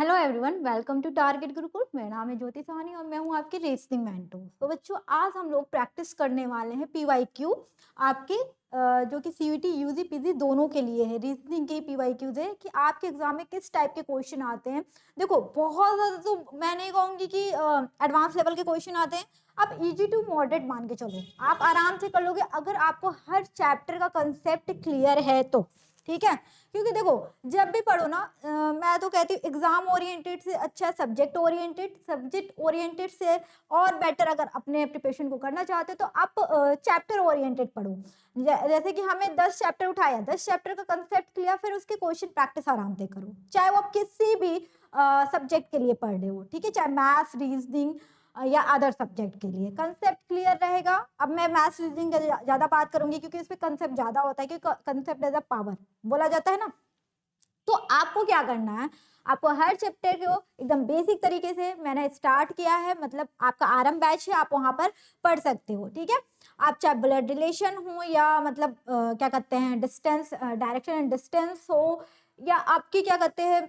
Hello everyone, welcome to target Gurukul. मेरा नाम है ज्योति सोनी और मैं हूं आपकी रीजनिंग मेंटोर। तो बच्चों, आज हम लोग प्रैक्टिस करने वाले हैं पीवाईक्यू आपके जो कि सीयूटी यूजी पीजी दोनों के लिए है। रीजनिंग के पीवाईक्यूज है कि आपके एग्जाम में किस टाइप के क्वेश्चन आते हैं। देखो, बहुत ज़्यादा तो मैं नहीं कहूँगी कि एडवांस लेवल के क्वेश्चन आते हैं। आप इजी टू मॉडरेट मान के चलो, आप आराम से कर लोगे अगर आपको हर चैप्टर का कंसेप्ट क्लियर है तो। ठीक है, क्योंकि देखो, जब भी पढ़ो ना, मैं तो कहती हूँ एग्जाम ओरिएंटेड से अच्छा सब्जेक्ट ओरिएंटेड से और बेटर अगर अपने प्रिपरेशन को करना चाहते हो तो आप चैप्टर ओरिएंटेड पढ़ो। जैसे कि हमें 10 चैप्टर उठाया, 10 चैप्टर का कंसेप्ट क्लियर, फिर उसके क्वेश्चन प्रैक्टिस आराम से करो, चाहे वो आप किसी भी सब्जेक्ट के लिए पढ़ रहे हो। ठीक है, चाहे मैथ्स, रीजनिंग या अदर सब्जेक्ट के लिए कंसेप्ट क्लियर रहेगा। अब मैं मैथ्स रीजनिंग ज्यादा बात करूंगी क्योंकि इसमें कंसेप्ट ज्यादा होता है, क्योंकि कंसेप्ट एज अ पावर बोला जाता है ना। तो आपको क्या करना है, आपको हर चैप्टर को एकदम बेसिक तरीके से मैंने स्टार्ट किया है, मतलब आपका आरंभ बैच है, आप वहां पर पढ़ सकते हो। ठीक है, आप चाहे ब्लड रिलेशन हो या मतलब क्या कहते हैं डिस्टेंस, डायरेक्शन एंड डिस्टेंस हो, या आपकी क्या कहते हैं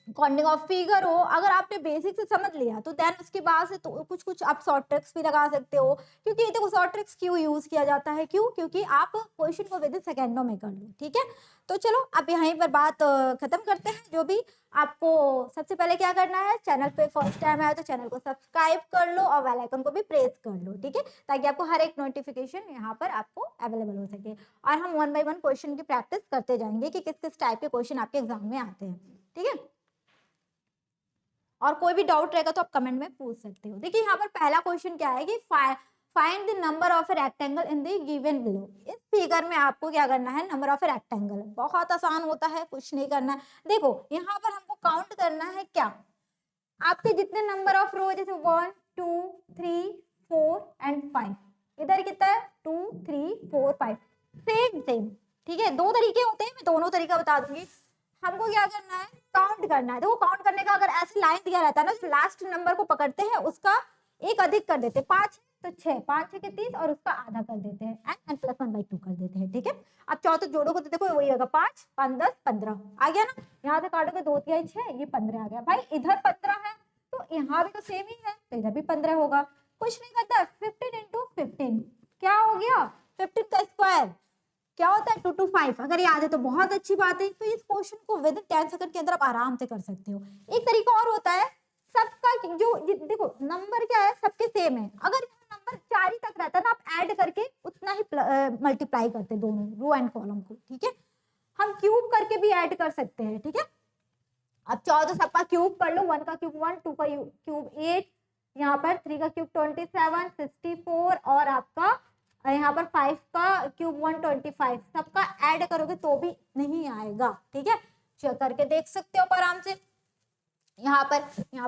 काउंटिंग ऑफ फिगर हो, अगर आपने बेसिक से समझ लिया तो देन उसके बाद से तो कुछ कुछ आप शॉर्ट ट्रिक्स भी लगा सकते हो। क्योंकि देखो, शॉर्ट ट्रिक्स क्यों यूज किया जाता है, क्योंकि आप क्वेश्चन को विद इन सेकेंडों में कर लो। ठीक है, तो चलो अब यहीं पर बात खत्म करते हैं। जो भी आपको सबसे पहले क्या करना है, चैनल पे फर्स्ट टाइम आया तो चैनल को सब्सक्राइब कर लो और बेल आइकन को भी प्रेस कर लो। ठीक है, ताकि आपको हर एक नोटिफिकेशन यहाँ पर आपको अवेलेबल हो सके, और हम वन बाय वन क्वेश्चन की प्रैक्टिस करते जाएंगे कि किस किस टाइप के क्वेश्चन आपके एग्जाम में आते हैं। ठीक है, और कोई भी डाउट रहेगा तो आप कमेंट में पूछ सकते हो। देखिए, यहाँ पर पहला क्वेश्चन क्या है कि find the number of a rectangle in the given below. इस फिगर में आपको क्या करना है, नंबर ऑफ ए रेक्टेंगल। बहुत आसान होता है, कुछ नहीं करना है। देखो, यहाँ पर हमको काउंट करना है क्या, आपके जितने नंबर ऑफ रो, जैसे 1 2 3 4 एंड 5, इधर कितना है 2 3 4 5, सेम सेम। ठीक है, दो तरीके होते हैं, मैं दोनों तरीका बता दूंगी। हमको क्या करना है, काउंट करना है। देखो, काउंट करने का अगर ऐसे लाइन दिया रहता है ना, जो लास्ट नंबर को पकड़ते हैं उसका एक अधिक कर देते हैं। 5 तो 6, 5 6 के 30 और उसका आधा कर देते हैं, एन प्लस 1/2 कर देते हैं। ठीक है, अब चौथे जोड़ोगे तो देखो वही होगा, 5 5 10 15 आ गया ना। यहाँ से काटोगे 2 3 6, ये 15 आ गया। भाई इधर 15 है तो यहाँ भी तो सेम ही है, तो इधर भी 15 होगा। कुछ नहीं करता, 15 इंटू 15 क्या हो गया, 15 का स्क्वायर क्या होता है 2 to 5। अगर याद है तो बहुत अच्छी बात है। तो इस क्वेश्चन को विद 10 सेकंड के अंदर आप आराम से कर सकते हो। एक तरीका और होता है, सबका जो देखो नंबर क्या है, सबके सेम है। अगर नंबर 4 ही तक रहता है ना, आप ऐड करके उतना ही मल्टीप्लाई करते दोनों रो एंड कॉलम को। ठीक है, हम क्यूब करके भी ऐड कर सकते हैं। ठीक है, अब 14 सबका क्यूब कर लो, 1 का क्यूब 1, 2 का क्यूब 8, यहाँ पर 3 का क्यूब 27 64, और आपका यहाँ पर 5 का क्यूब 125। सबका ऐड करोगे तो भी नहीं आएगा। ठीक है, चेक करके देख सकते हो आराम से। यहाँ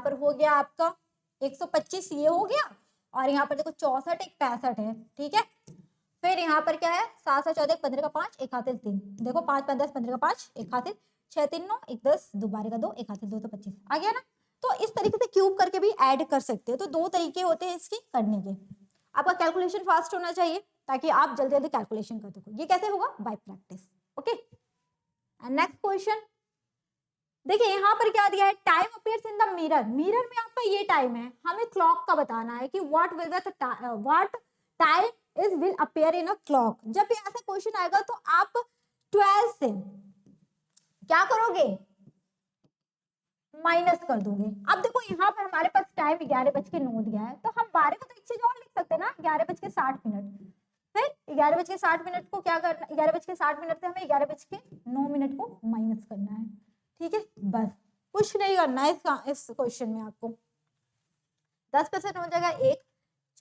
पर हो गया आपका 125, ये हो गया। और यहाँ पर देखो 64 एक 65 है। ठीक है, फिर यहाँ पर क्या है, 7 7 14 15 का 5 एक हाथ 3, देखो 5 5 10 15 का 5 एक हाथ 6 3 9 1 10 2 12 का 2 एक हाथ 2 तो 25 आ गया ना। तो इस तरीके से क्यूब करके भी ऐड कर सकते हो। तो दो तरीके होते हैं इसके करने के। आपका कैलकुलेशन फास्ट होना चाहिए ताकि आप जल्दी जल्दी कैलकुलेशन कर सको। ये कैसे होगा, bye practice. Okay, and next question देखिए, यहाँ पर क्या दिया है, time appears in the mirror. Mirror में आपका ये टाइम है, हमें क्लॉक का बताना है कि what time is will appear in a clock. जब भी ऐसा क्वेश्चन आएगा तो आप 12 से क्या करोगे, माइनस कर दोगे। अब देखो, यहाँ पर हमारे पास टाइम 11:09 दिया है, तो हम 12 को तो एक चीज और लिख सकते हैं ना, 11:60। फिर 11:60 को क्या करना, 11:60 से हमें 11:09 को माइनस करना है। ठीक है, बस कुछ नहीं करना है इस क्वेश्चन में। आपको 10% हो जाएगा, एक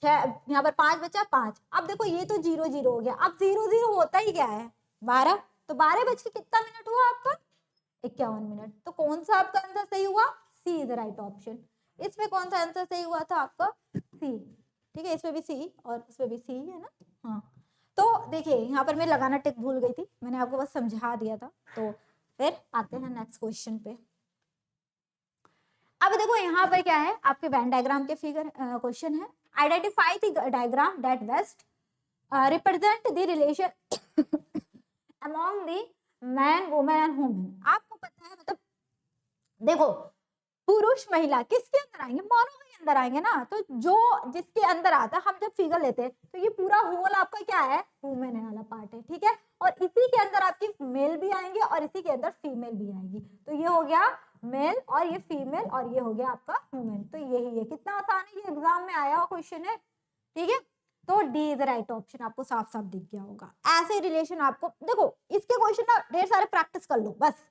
6, यहाँ पर 5 बचा 5। अब देखो, ये तो 0 0 हो गया। अब 0 0 होता ही क्या है, 12। तो 12 बज के कितना मिनट हुआ आपका, 51 मिनट। तो कौन सा आपका आंसर सही हुआ, सी इज द राइट ऑप्शन। इसमें कौन सा आंसर सही हुआ था आपका, सी। ठीक है, इसमें भी सी और इसमें भी सी है ना। हाँ, तो देखिए, यहाँ पर मैं लगाना टिक भूल गई थी, मैंने आपको बस समझा दिया था। तो फिर आते हैं नेक्स्ट क्वेश्चन पे। अब देखो, यहाँ पर क्या है, आपके वेन डायग्राम के फिगर क्वेश्चन है। Identify the diagram that best represent the relation among the man women and women. आपको पता है, मतलब देखो, पुरुष महिला किसके अंदर आएंगे, मोनो के अंदर आएंगे ना। तो जो जिसके अंदर आता है, हम जब फिगर लेते हैं तो ये पूरा होल आपका क्या है, वुमेन वाला पार्ट है, ठीक है। और इसी के अंदर आपकी मेल भी आएंगे और इसी के अंदर फीमेल भी आएगी। तो ये हो गया मेल और ये फीमेल और ये हो गया आपका वुमेन। तो यही है, कितना आसान है, ये एग्जाम में आया हुआ क्वेश्चन है, ठीक है। तो D is the right option, आपको साफ साफ दिख गया होगा। ऐसे रिलेशन आपको देखो, इसके क्वेश्चन ना ढेर सारे प्रैक्टिस कर लो बस।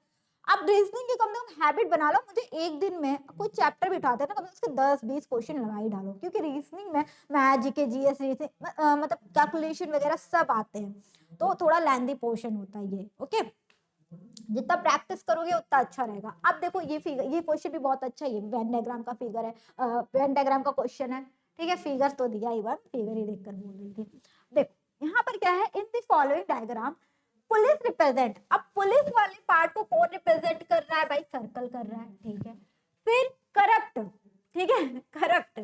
आप रीजनिंग की कम से कम हैबिट बना लो, मुझे एक दिन में कोई चैप्टर भी उठाते हैं ना, कम से कम 10-20 क्वेश्चन लगा ही डालो, क्योंकि रीजनिंग में मैथ, जीके, जीएस, मतलब कैलकुलेशन वगैरह सब आते हैं, तो थोड़ा लेंथी पोर्शन होता है ये, ओके। जितना प्रैक्टिस करोगे उतना अच्छा रहेगा। अब देखो ये फिगर, ये क्वेश्चन भी बहुत अच्छा है, ये वेन डायग्राम का फिगर है, वेन डायग्राम का क्वेश्चन है, ठीक है। फिगर तो दिया ही, बार फिगर ही देखकर बोल रही थी। देखो यहाँ पर क्या है, in the following diagram police represent, अब पुलिस वाले पार्ट को कौन रिप्रेजेंट कर रहा है भाई, सर्कल कर रहा है, ठीक है। फिर करप्ट, ठीक है, करप्ट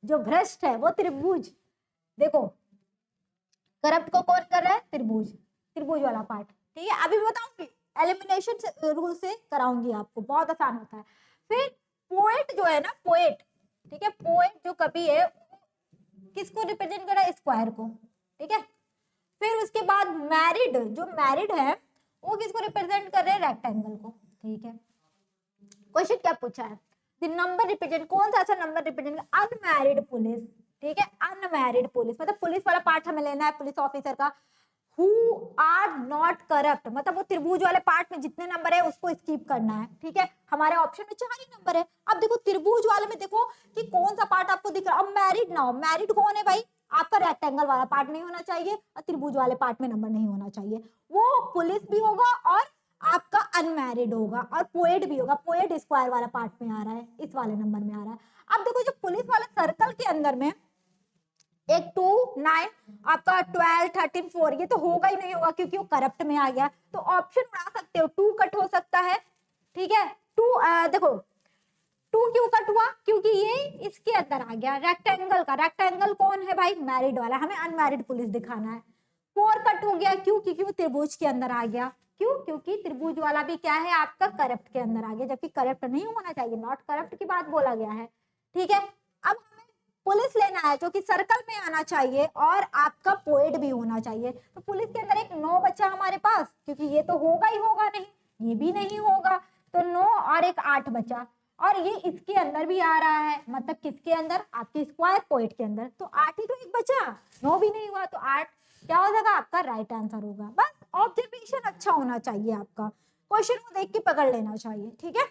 जो भ्रष्ट है वो त्रिभुज, देखो करप्ट को कौन कर रहा है, त्रिभुज, त्रिभुज वाला पार्ट, ठीक है। अभी बताऊंगी, एलिमिनेशन रूल से कराऊंगी आपको, बहुत आसान होता है। फिर पोएट जो है ना, पोएट, ठीक है, पोएट जो कवि है किसको रिप्रेजेंट कर रहा है, स्क्वायर को, ठीक है। फिर उसके बाद मैरिड, जो मैरिड है वो किसको रिप्रेजेंट कर रहे हैं, रेक्टेंगल को, ठीक है। क्वेश्चन क्या पूछा है, द नंबर रिप्रेजेंट, कौन सा ऐसा नंबर रिप्रेजेंट, अनमैरिड पुलिस, ठीक है, अनमैरिड पुलिस, मतलब पुलिस वाला पार्ट हमें लेना है, पुलिस ऑफिसर का। हु आर नॉट करप्ट, मतलब वो त्रिभुज वाले पार्ट में जितने नंबर है उसको स्किप करना है, ठीक है। हमारे ऑप्शन में 4 ही नंबर है। अब देखो त्रिभुज वाले में देखो कि कौन सा पार्ट आपको दिख रहा है। अब मैरिड ना हो, मैरिड कौन है भाई, आपका रेक्टेंगल वाला पार्ट नहीं होना चाहिए और त्रिभुज वाले पार्ट में नंबर नहीं होना चाहिए, वो पुलिस भी होगा और आपका अनमैरिड होगा और पोएट भी होगा। पोएट स्क्वायर वाला पार्ट में आ रहा है, इस वाले नंबर में आ रहा है। अब देखो जो पुलिस वाला सर्कल के अंदर में एक 2 9 आपका 12 13 4, ये तो होगा ही नहीं होगा क्योंकि वो करप्ट में आ गया। तो ऑप्शन उड़ा सकते हो, 2 कट हो सकता है, ठीक है। 2 देखो 2 क्यों कट हुआ, क्योंकि ये इसके अंदर आ गया रेक्टेंगल का, रेक्टेंगल कौन है भाई, मैरिड वाला, हमें अनमैरिड पुलिस दिखाना है। 4 कट हो गया, क्यों, क्योंकि वो त्रिभुज के अंदर आ गया, क्यों, क्योंकि त्रिभुज वाला भी क्या है आपका करप्ट के अंदर आ गया, जबकि करप्ट नहीं होना चाहिए, नॉट करप्ट की बात बोला गया है, ठीक है। अब हमें पुलिस लेना है जो कि सर्कल में आना चाहिए और आपका पोएट भी होना चाहिए। तो पुलिस के अंदर एक 9 बचा हमारे पास, क्योंकि ये तो होगा ही होगा नहीं, ये भी नहीं होगा, तो 9 और एक 8 बचा, और ये इसके अंदर भी आ रहा है, मतलब किसके अंदर, आपके स्क्वायर पोएट के अंदर। तो 8 ही तो एक बचा, 9 भी नहीं हुआ, तो 8 क्या हो जाएगा आपका राइट आंसर होगा। बस ऑब्जर्वेशन अच्छा होना चाहिए आपका, क्वेश्चन को देख के पकड़ लेना चाहिए, ठीक है।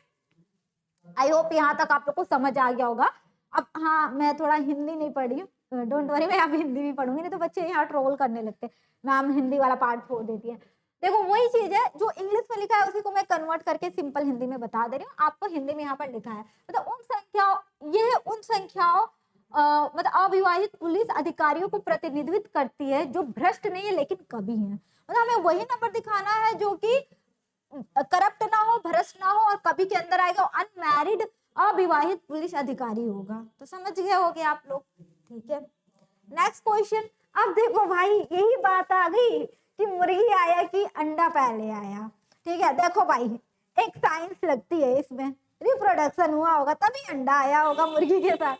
आई होप यहाँ तक आप लोग को समझ आ गया होगा। अब हाँ, मैं थोड़ा हिंदी नहीं पढ़ी हूँ, डोंट वरी, मैं अब हिंदी भी पढ़ूंगी, नहीं तो बच्चे यहाँ ट्रोल करने लगते, मैम हिंदी वाला पार्ट छोड़ देती है। देखो वही चीज है जो इंग्लिश में लिखा है उसी को मैं कन्वर्ट करके सिंपल हिंदी में बता दे रही हूँ आपको। हिंदी में यहाँ पर लिखा है, मतलब उन संख्याओं, ये है उन संख्याओं मतलब अविवाहित पुलिस अधिकारियों को प्रतिनिधित्व करती है जो भ्रष्ट नहीं है लेकिन कवि है। मतलब हमें वही नंबर दिखाना है जो कि करप्ट ना हो, भ्रष्ट ना हो, और कभी के अंदर आएगा अनमैरिड अविवाहित पुलिस अधिकारी होगा। तो समझ गए होगे आप लोग, ठीक है। नेक्स्ट क्वेश्चन, अब देखो भाई यही बात आ गई कि मुर्गी आया कि अंडा पहले आया, ठीक है। देखो भाई एक साइंस लगती है इसमें, रिप्रोडक्शन हुआ होगा तभी अंडा आया होगा मुर्गी के साथ,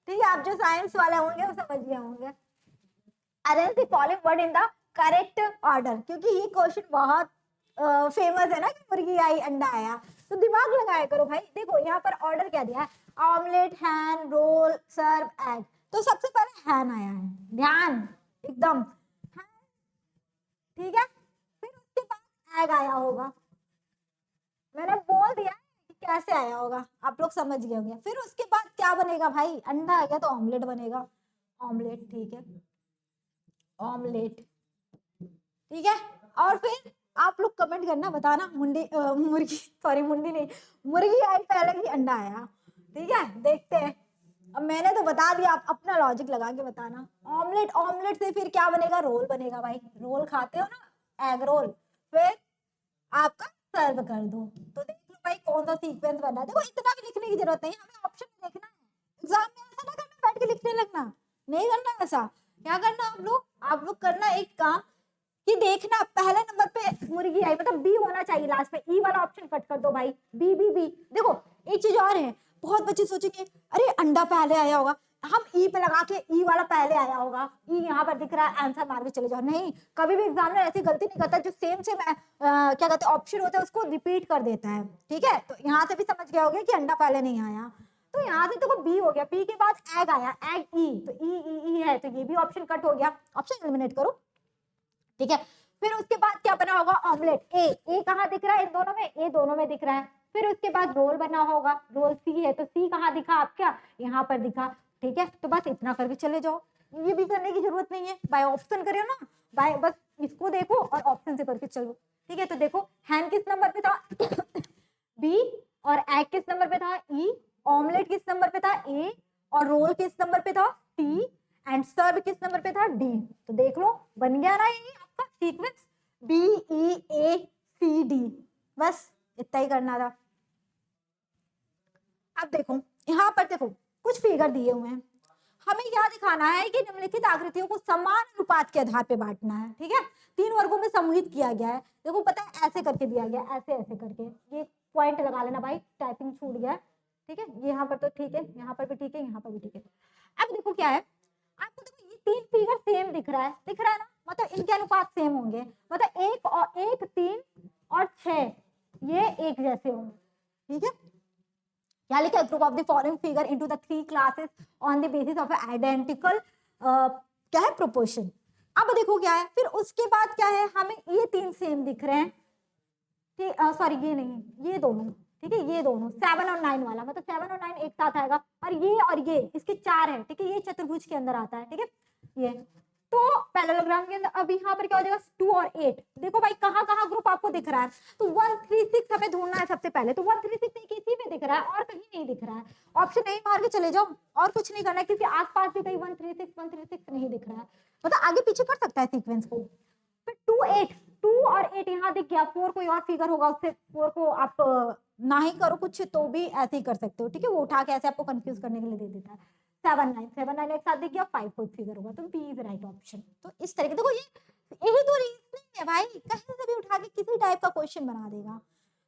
ठीक है। आप जो साइंस वाले होंगे वो समझ गए होंगे। Arrange the following word in the correct order, क्योंकि ये क्वेश्चन बहुत फेमस है ना कि मुर्गी आई अंडा आया, तो दिमाग लगाया करो भाई। देखो यहाँ पर ऑर्डर क्या दिया है, ऑमलेट, हैन, रोल, सर्व, एग। तो सबसे पहले हैन आया है, ध्यान एकदम, ठीक है। फिर उसके बाद एग आया होगा, मैंने बोल दिया कि कैसे आया होगा, आप लोग समझ गए होंगे। फिर उसके बाद क्या बनेगा भाई, अंडा आ गया तो ऑमलेट बनेगा, ऑमलेट, ठीक है, ऑमलेट, ठीक है। और फिर आप लोग कमेंट करना, बताना मुर्गी, सॉरी मुंडी नहीं, मुर्गी आई पहले ही अंडा आया, ठीक है। देखते हैं, अब मैंने तो बता दिया, आप अपना लॉजिक लगा के बताना। ऑमलेट, ऑमलेट से फिर क्या बनेगा, रोल बनेगा भाई, रोल खाते हो ना, एग रोल। फिर आपका सर्व कर दो। तो देख लो भाई कौन सा सीक्वेंस बना है। देखो इतना भी लिखने की जरूरत नहीं है, हमें ऑप्शन में देखना है। एग्जाम में ऐसा ना करना बैठ के लिखने लगना, नहीं करना ऐसा। क्या करना आप लोग करना एक काम कि देखना पहले नंबर पे मुर्गी आई, मतलब बी होना चाहिए लास्ट में, ई वाला ऑप्शन कट कर दो भाई, बी बी बी। देखो एक चीज और है, बहुत बच्चे सोचेंगे अरे अंडा पहले आया होगा, हम ई पे लगा के ई वाला पहले आया होगा, ई यहाँ पर दिख रहा है, आंसर मार के चले जाओ। नहीं, कभी भी एग्जामिनर ऐसी गलती नहीं करता, जो सेम सेम क्या कहते हैं ऑप्शन होता है उसको रिपीट कर देता है। ठीक है, तो यहाँ से भी समझ गया होगा कि अंडा पहले नहीं आया। तो यहाँ से तो बी हो गया, बी के बाद एग आया, एग ई, तो ई है, तो ये भी ऑप्शन कट हो गया, ऑप्शन एलिमिनेट करो। ठीक है, फिर उसके बाद क्या बना होगा, ऑमलेट। ए कहाँ दिख रहा है इन दोनों में, ए दोनों में दिख रहा है। फिर उसके बाद रोल बना होगा, रोल सी है, तो सी कहाँ दिखा आपका, यहाँ पर दिखा। ठीक है, तो बस इतना करके चले जाओ, ये भी करने की जरूरत नहीं है, बाय ऑप्शन करियो ना, बाय बस इसको देखो और ऑप्शन से करके चलो। ठीक है, तो देखो हैन किस नंबर पे था बी, और एग किस नंबर पे था ई, ऑमलेट किस नंबर पे था ए, और रोल किस नंबर पे था सी, एंड सर्व किस नंबर पे था डी। तो देख लो बन गया ना ये आपका सीक्वेंस बी ई ए सी डी, बस इतना ही करना था। अब देखो यहाँ पर देखो कुछ फिगर दिए हुए हैं, हमें क्या दिखाना है कि निम्नलिखित आकृतियों को समान अनुपात के आधार पे बांटना है। ठीक है, 3 वर्गों में समूहित किया गया है। देखो पता है ऐसे करके दिया गया, ऐसे ऐसे करके, ये पॉइंट लगा लेना भाई, टाइपिंग छूट गया है। ठीक है, यहाँ पर तो ठीक है, यहाँ पर भी ठीक है, यहाँ पर भी ठीक है। अब देखो क्या है, आपको देखो ये 3 फिगर सेम दिख रहा है ना, मतलब इनके अनुपात सेम होंगे, मतलब 1, 3 और 6 ये एक जैसे होंगे। ठीक है, क्या लिखा है, group of the following figure into the 3 classes on the basis of identical क्या है प्रोपोर्शन। अब देखो क्या है, फिर उसके बाद क्या है, हमें ये 3 सेम दिख रहे हैं, ठीक, सॉरी ये नहीं, ये दोनों। ठीक है, ये दोनों 7 और 9 वाला, मतलब 7 और 9 एक साथ आएगा, और ये इसके 4 है। ठीक है, ये चतुर्भुज के अंदर आता है। ठीक है, ये तो पैरेललोग्राम के अंदर अब यहाँ पर क्या हो जाएगा 2 और 8। देखो भाई कहाँ कहाँ ग्रुप आपको दिख रहा है, तो 136 हमें ढूंढना है सबसे पहले, तो 136 नहीं किसी में दिख रहा है और कहीं नहीं दिख रहा है, ऑप्शन नहीं मार के चले जाओ, और कुछ नहीं करना है, क्योंकि आसपास भी कहीं 136 नहीं दिख रहा है, मतलब आगे पीछे कर सकता है सीक्वेंस को। फिर 2 और 8 यहाँ दिख गया, 4 कोई और फिगर होगा, उससे 4 को आप ना ही करो कुछ तो भी ऐसे ही कर सकते हो। ठीक है, वो उठा के ऐसे आपको कंफ्यूज करने के लिए दे देता है। 7 9 एक साथ दिख गया, 5 कोई फिगर होगा, तो बी इज राइट ऑप्शन। तो इस तरीके देखो, यही तो रीजनिंग है भाई, कहीं से भी उठा के किसी टाइप का क्वेश्चन बना देगा।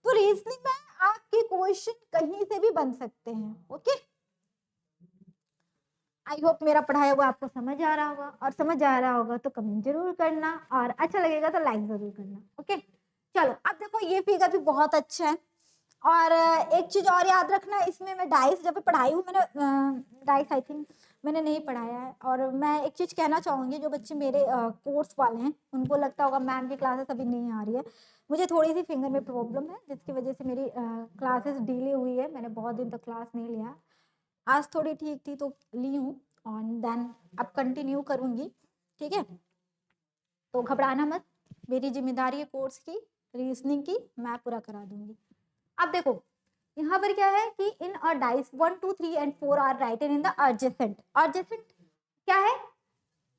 तो रीजनिंग में आपके क्वेश्चन कहीं से भी बन सकते हैं। ओके, आई होप मेरा पढ़ाया हुआ आपको समझ आ रहा होगा, और समझ आ रहा होगा तो कमेंट जरूर करना, और अच्छा लगेगा तो लाइक जरूर करना। ओके, चलो अब देखो ये फिगर भी बहुत अच्छा है, और एक चीज और याद रखना, इसमें मैं डाइस जब पढ़ाई हूँ, मैंने डाइस आई थिंक मैंने नहीं पढ़ाया है। और मैं एक चीज कहना चाहूंगी, जो बच्चे मेरे कोर्स वाले हैं उनको लगता होगा मैम की क्लासेस अभी नहीं आ रही है, मुझे थोड़ी सी फिंगर में प्रॉब्लम है, जिसकी वजह से मेरी क्लासेस डिले हुई है, मैंने बहुत दिन तक क्लास नहीं लिया। आज थोड़ी ठीक थी तो ली हूँ, और देन अब कंटिन्यू करूंगी। ठीक है, तो घबराना मत, मेरी जिम्मेदारी है कोर्स की, रीजनिंग की मैं पूरा करा दूंगी। अब देखो यहाँ पर क्या है कि in a dice 1 2 3 and 4 are written in the adjacent. Adjacent क्या है,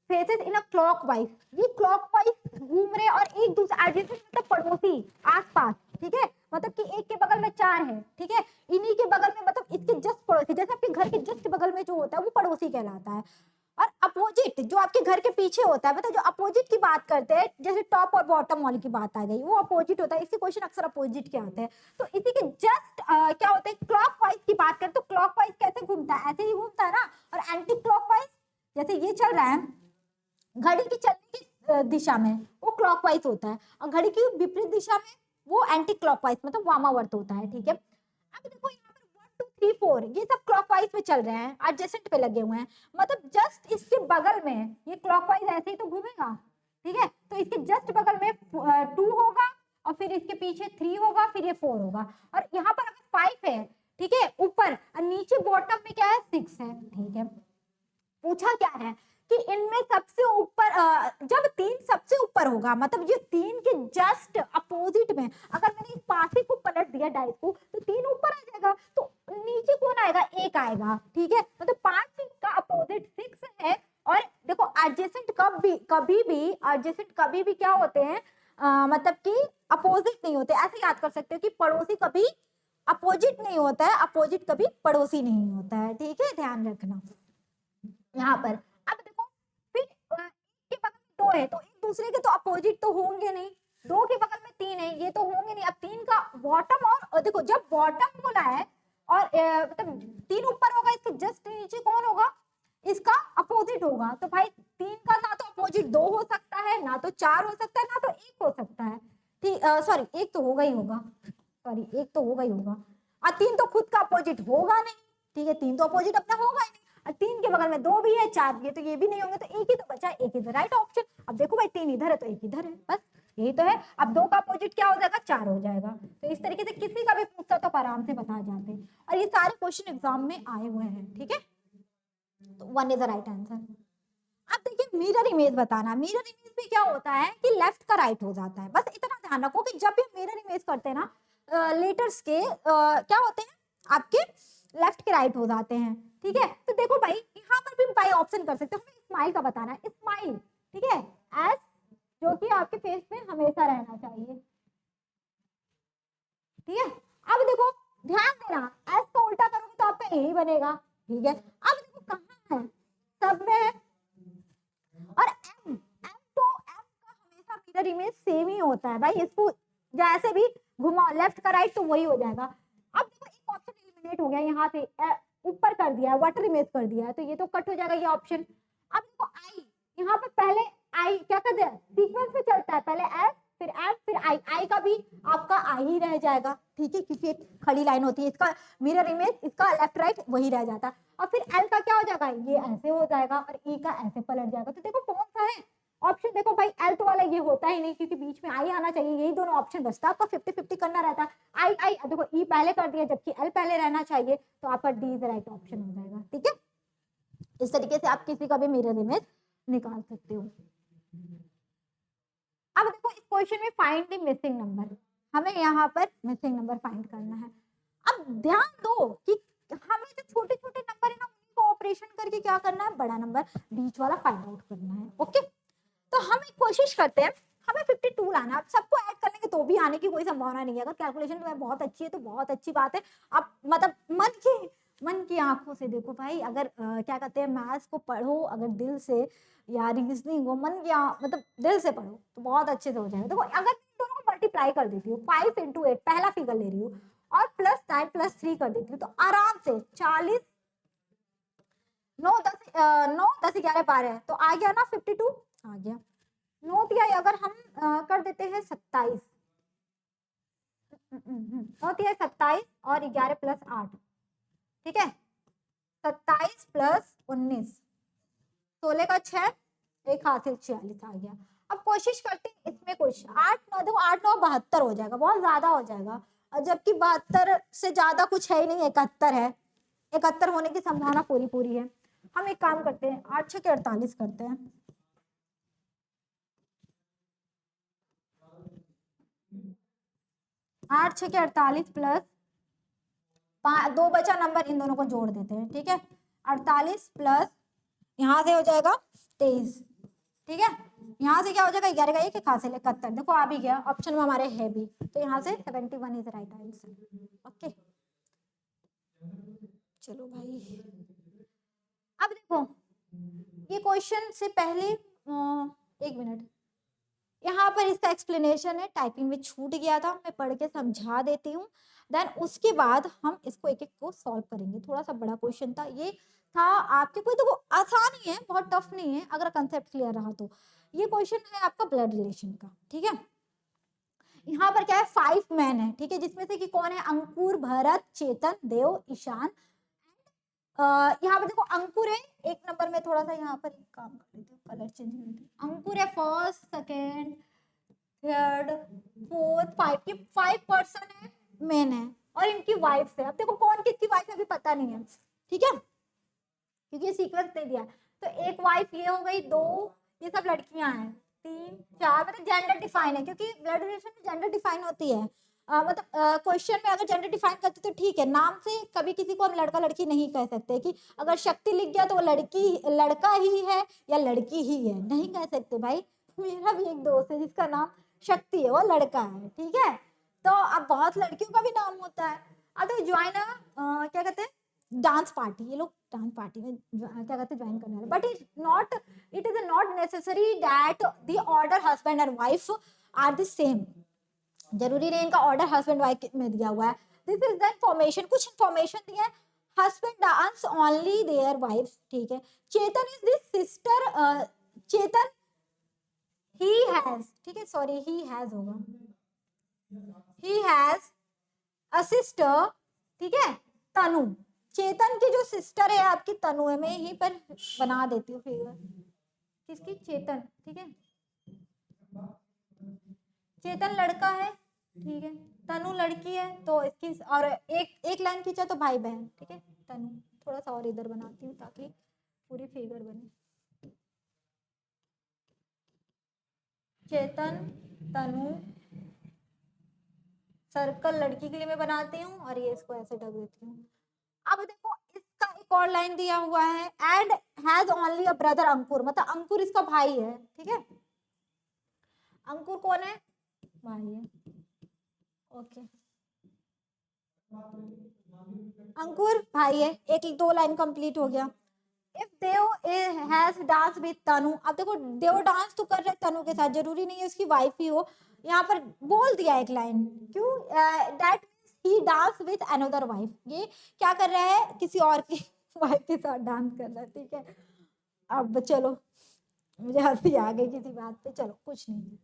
फेसेस इन अ क्लॉकवाइज, ये क्लॉकवाइज घूम रहे और एक दूसरे, एडजेसेंट मतलब पड़ोसी, आसपास। ठीक है, मतलब कि एक के बगल में 4 है। ठीक है, इन्हीं के बगल में, मतलब इसके जस्ट पड़ोसी, जैसे आपके घर के जस्ट बगल में जो होता है वो पड़ोसी कहलाता है। और अपोजिट जो आपके घर के पीछे होता है, मतलब जो अपोजिट की बात करते हैं, जैसे टॉप और बॉटम वाली की बात आ गई, वो अपोजिट होता है। इसके क्वेश्चन अक्सर अपोजिट के आते हैं। तो इसी के जस्ट क्या होता है, क्लॉकवाइज की बात करें तो क्लॉकवाइज कैसे घूमता है, ऐसे ही घूमता है ना। और एंटी क्लॉकवाइज, जैसे ये चल रहा है घड़ी की चलने की दिशा में, वो क्लॉकवाइज होता है, और घड़ी की विपरीत दिशा में वो एंटी क्लॉकवाइज मतलब वामावर्त होता है। ठीक है, अब देखो यहाँ पर 1 2 3 4 ये सब क्लॉकवाइज में चल रहे हैं, एडजेसेंट पे लगे हुए हैं, मतलब जस्ट इसके बगल में ये क्लॉकवाइज ऐसे ही तो घूमेगा। ठीक है, तो इसके जस्ट बगल में 2 होगा, और फिर इसके पीछे 3 होगा, फिर ये 4 होगा, और यहाँ पर अगर 5 है, ठीक है ऊपर, और नीचे बॉटम में क्या है 6 है। ठीक है, पूछा क्या है कि इनमें सबसे ऊपर जब 3 सबसे ऊपर होगा, मतलब ये 3 के जस्ट अपोजिट में, अगर मैंने इस पासे को पलट दिया डाइस को, तो 3 ऊपर आ जाएगा, तो नीचे कौन आएगा, 1 आएगा। ठीक है, मतलब 5 का अपोजिट 6 है। और देखो एडजेसेंट कभी भी एडजेसेंट कभी भी क्या होते हैं, मतलब कि अपोजिट नहीं होते, ऐसे याद कर सकते हो कि पड़ोसी कभी अपोजिट नहीं होता है, अपोजिट कभी पड़ोसी नहीं होता है। ठीक है, ध्यान रखना यहाँ पर। अब देखो फिर के बगल में 2 है, तो एक दूसरे के तो अपोजिट तो होंगे नहीं, 2 के बगल में 3 है, ये तो होंगे नहीं। अब 3 का बॉटम, और देखो जब बॉटम बोला है और मतलब 3 ऊपर होगा, इसके जस्ट नीचे कौन होगा, इसका अपोजिट होगा। तो भाई 3 का ना तो अपोजिट 2 हो सकता है, ना तो 4 हो सकता है, ना तो 1 हो सकता है। ठीक, सॉरी 1 तो होगा ही होगा, सॉरी 1 तो होगा ही होगा, और 3 तो खुद का अपोजिट होगा नहीं। ठीक है, 3 तो अपोजिट अपना होगा ही नहीं, और 3 के बगल में 2 भी है, 4 भी है, तो ये भी नहीं होंगे, तो 1 ही तो बचा, 1 इज द राइट ऑप्शन। अब देखो भाई 3 इधर है तो 1 इधर है, बस यही तो है। अब 2 का अपोजिट क्या हो जाएगा, 4 हो जाएगा। तो इस तरीके से किसी का भी पूछता तो आप आराम से बता जाते हैं, और ये सारे क्वेश्चन एग्जाम में आए हुए हैं। ठीक है, तो 1 इज द राइट आंसर। अब देखिए मिरर इमेज बताना, मिरर इमेज में क्या होता है कि लेफ्ट का राइट हो जाता है। बस इतना ध्यान रखो कि जब भी मिरर इमेज करते हैं ना, लेटर्स के क्या होते हैं आपके लेफ्ट के राइट हो जाते हैं। ठीक है, तो देखो भाई यहाँ पर भी बाई ऑप्शन कर सकते हो, हमें स्माइल का बताना है, स्माइल। ठीक है, एस जो कि आपके फेस पे हमेशा रहना चाहिए। ठीक है, अब देखो ध्यान देना, एस को उल्टा करोगे तो आपका यही बनेगा। ठीक है, अब देखो कहाँ है, सब में है, और एम तो एम का हमेशा मिरर इमेज सेम ही होता है भाई, इसको जैसे भी घुमाओ लेफ्ट का राइट तो वही हो जाएगा। अब देखो एक ऑप्शन एलिमिनेट हो गया, यहाँ से ऊपर कर दिया है, वाटर इमेज कर दिया है, तो ये तो कट हो जाएगा ये ऑप्शन। अब देखो आई, यहाँ पर पहले आई क्या कर दिया, सीक्वेंस में चलता है, पहले एस फिर एम फिर आई, आई का भी आपका आई ही रह जाएगा। ठीक है, क्योंकि एक खड़ी लाइन होती है, इसका मिरर इमेज इसका लेफ्ट राइट वही रह जाता है। और फिर एल का क्या हो जाएगा, ये ऐसे हो जाएगा, और ई का ऐसे पलट जाएगा। तो देखो कौन सा है ऑप्शन, देखो भाई एल तो वाला ये होता ही नहीं, क्योंकि बीच में आई आना चाहिए, यही दोनों ऑप्शन बचता है, आपका 50-50 करना रहता है। आई आई देखो ई पहले कर दिया, जबकि एल पहले रहना चाहिए, तो आपका डी इज राइट ऑप्शन हो जाएगा। ठीक है, इस तरीके से आप किसी का भी मिरर इमेज निकाल सकते हो। अब देखो इस क्वेश्चन में फाइंड द मिसिंग नंबर, हमें यहाँ पर मिसिंग नंबर फाइंड करना है। अब ध्यान दो कि हमें जो छोटे छोटे नंबर है ना, उनको ऑपरेशन करके क्या करना है, बड़ा नंबर बीच वाला फाइंड आउट करना है। ओके, तो हम एक कोशिश करते हैं, हमें 52 लाना है। अब सबको ऐड कर लेंगे तो भी आने की कोई संभावना नहीं है, अगर कैलकुलेशन तुम्हें बहुत अच्छी है तो बहुत अच्छी बात है। आप मतलब मन की आंखों से देखो भाई, अगर क्या कहते हैं मैथ्स को पढ़ो अगर दिल से, या रीजनिंग हो मन की मतलब दिल से पढ़ो तो बहुत अच्छे से हो जाएगा। देखो अगर दोनों को मल्टीप्लाई कर देती हूँ, 5 into 8 पहला फिगर ले रही हूँ, और +9 +3 कर देती हूँ, तो आराम से 40 9 10 11 12 है, तो आ गया ना 52 आ गया। नोट या अगर हम कर देते हैं 27, नोट या 27 और 11 + 8, ठीक है 27 + 19, 16 का 6, एक हासिल 46 आ गया। अब कोशिश करते हैं इसमें कुछ 8 9 देखो 8 9 72 हो जाएगा, बहुत ज्यादा हो जाएगा, और जबकि 72 से ज्यादा कुछ है ही नहीं, 71 है, 71 होने की संभावना पूरी पूरी है। हम एक काम करते हैं 8 6 के 48 करते हैं, 8 6 के 48 प्लस 2 बचा नंबर, इन दोनों को जोड़ देते हैं। ठीक है, 48 प्लस यहाँ से हो जाएगा 23, ठीक है यहाँ से क्या हो जाएगा 11 का 1 एक हासिल 71, देखो आ भी गया, ऑप्शन में हमारे है भी, तो यहाँ से 71 इज राइट आंसर। ओके चलो भाई, अब देखो ये क्वेश्चन से पहले 1 मिनट, यहाँ पर इसका एक्सप्लेनेशन है, टाइपिंग में छूट गया था, मैं पढ़ के समझा देती हूँ, देन उसके बाद हम इसको एक एक को सॉल्व करेंगे। थोड़ा सा बड़ा क्वेश्चन था ये, था आपके कोई तो वो आसान ही है, बहुत टफ नहीं है अगर कंसेप्ट क्लियर रहा तो। ये क्वेश्चन है आपका ब्लड रिलेशन का। ठीक है, यहाँ पर क्या है 5 मैन है, ठीक है, जिसमें से कि कौन है, अंकुर, भरत, चेतन, देव, ईशान। यहाँ पर देखो अंकुर है 1 नंबर में, थोड़ा सा यहाँ पर एक काम कर लेते हैं, कलर चेंज कर लेते हैं। अंकुर है फर्स्ट, सेकेंड, थर्ड, फोर्थ, 5, ये 5 पर्सन है, मेन है, और इनकी वाइफ है। अब देखो कौन किसकी वाइफ है अभी पता नहीं है, ठीक है, क्योंकि सीक्वेंस नहीं दिया। तो एक वाइफ ये हो गई, 2 ये सब लड़कियां हैं, 3 4 मतलब जेंडर डिफाइन है, क्योंकि ब्लड रिलेशन में जेंडर डिफाइन होती है। मतलब क्वेश्चन में अगर जेंडर डिफाइन करते तो ठीक है, नाम से कभी किसी को हम लड़का लड़की नहीं कह सकते, कि अगर शक्ति लिख गया तो वो लड़का ही है या लड़की ही है, नहीं कह सकते भाई। मेरा भी एक दोस्त है जिसका नाम शक्ति है, वो लड़का है, ठीक है। तो अब बहुत लड़कियों का भी नाम होता है। अब तो ज्वाइन क्या कहते हैं डांस पार्टी, ये लोग डांस पार्टी में क्या कहते हैं ज्वाइन करने वाले, but it is not necessary that the order husband and wife are the same, जरूरी नहीं इनका ऑर्डर हस्बैंड वाइफ में दिया हुआ है। दिस इज द इंफॉर्मेशन, कुछ इंफॉर्मेशन दिया है। Husband dance only their wife, ठीक है। Chetan is this sister, Chetan he has, ठीक है, सॉरी ही हैज होगा, ही हैज अ सिस्टर, ठीक है, तनु। चेतन की जो सिस्टर है आपकी तनु है, मैं यहीं पर बना देती हूँ फिगर, किसकी, चेतन, ठीक है। चेतन लड़का है, ठीक है, तनु लड़की है, तो इसकी और एक लाइन खींचा तो भाई बहन, ठीक है। तनु थोड़ा सा और इधर बनाती हूँ ताकि पूरी फिगर बने। चेतन, तनु, सर्कल लड़की के लिए मैं बनाती हूँ और ये इसको ऐसे ढक देती हूँ। अब देखो इसका एक और लाइन दिया हुआ है, and has only a brother Ankur, मतलब अंकुर इसका भाई है, ठीक है। अंकुर कौन है, भाई है, ओके। अंकुर भाई है, एक दो लाइन कंप्लीट हो गया। If Dev has dance with Tanu, अब देखो देव डांस तो कर रहे तनु के साथ, जरूरी नहीं है उसकी वाइफ ही हो, यहाँ पर बोल दिया एक लाइन, क्यों, that he dance with another wife, ये क्या कर रहा है, किसी और की वाइफ के साथ डांस कर रहा है, ठीक है। अब चलो, मुझे हंसी आ गई किसी बात पे, चलो कुछ नहीं।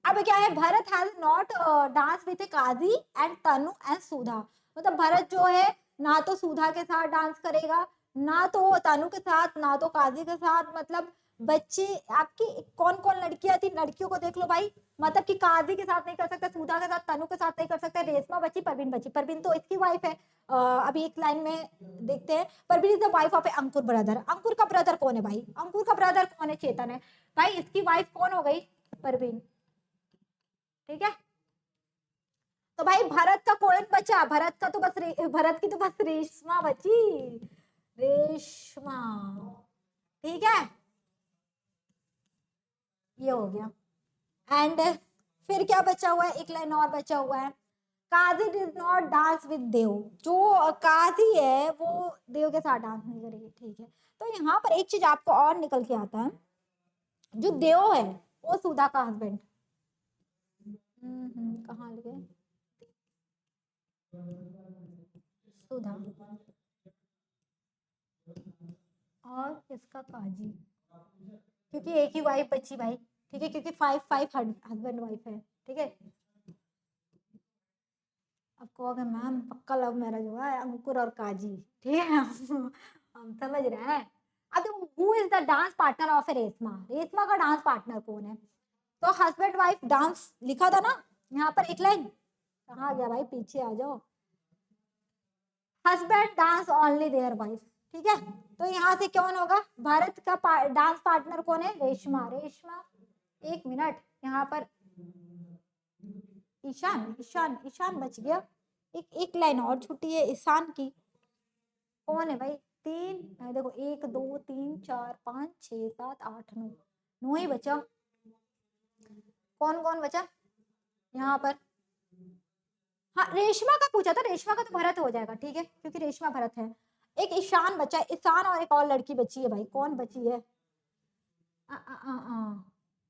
अब क्या है, Bharat has not dance with Kaji and Tanu and Sudha, मतलब भरत जो है ना तो सुधा के साथ डांस करेगा, ना तो तनु के साथ, ना तो काजी के साथ, मतलब बच्चे आपकी कौन कौन लड़कियां थी, लड़कियों को देख लो भाई, मतलब कि काजी के साथ नहीं कर सकता, सुधा के साथ, तनु के साथ नहीं कर सकता, रेशमा बची, परवीन बची, परवीन तो इसकी वाइफ है। अभी एक लाइन में देखते हैं, Parveen is the wife of a Ankur brother, Ankur का ब्रदर कौन है भाई, अंकुर का ब्रदर कौन है, चेतन है भाई, इसकी वाइफ कौन हो गई, परवीन, ठीक है। तो भाई भरत का कौन बचा, भरत का तो बस भरत की तो बस रेशमा बची, रेशमा, ठीक है, ये हो गया। एंड फिर क्या बचा हुआ है, एक लाइन और बचा हुआ है, काजी डिड नॉट डांस विद देव, जो काजी है वो देव के साथ डांस नहीं करेगी, ठीक है। तो यहाँ पर एक चीज आपको और निकल के आता है, जो देव है वो सुधा का हस्बैंड, कहाँ गए, सुधा और इसका काजी, क्योंकि एक ही वाइफ बची भाई, ठीक है, क्योंकि 5 हस्बैंड वाइफ है, ठीक है। अब कहोगे मैम पक्का लव मैरिज हुआ है अंकुर और काजी, ठीक है हम समझ रहे हैं। अब who is the dance partner of a Reshma, Reshma का डांस पार्टनर कौन है, तो हस्बैंड वाइफ डांस लिखा था ना यहाँ पर, एक लाइन कहाँ गया भाई, पीछे आ जाओ, husband dance only their wife, ठीक है। तो यहाँ से कौन होगा, भारत का डांस पार्टनर कौन है, रेशमा, रेशमा, एक मिनट, यहाँ पर ईशान, ईशान, ईशान बच गया, एक लाइन और छुट्टी है ईशान की, कौन है भाई, तीन, देखो 1 2 3 4 5 6 7 8 9, 9 ही बचा, कौन कौन बचा यहाँ पर, हाँ रेशमा का पूछा था, रेशमा का तो भरत हो जाएगा, ठीक है, क्योंकि रेशमा भरत है। एक ईशान बचा है, ईशान और एक और लड़की बची है भाई, कौन बची है,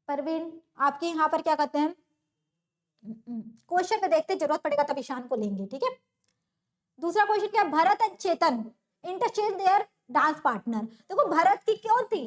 परवीन, आपके यहाँ पर क्या कहते हैं, क्वेश्चन में देखते, जरूरत पड़ेगा तब ईशान को लेंगे, ठीक है। दूसरा क्वेश्चन क्या, Bharat and Chetan interchange their dance partner, देखो भरत की कौन थी,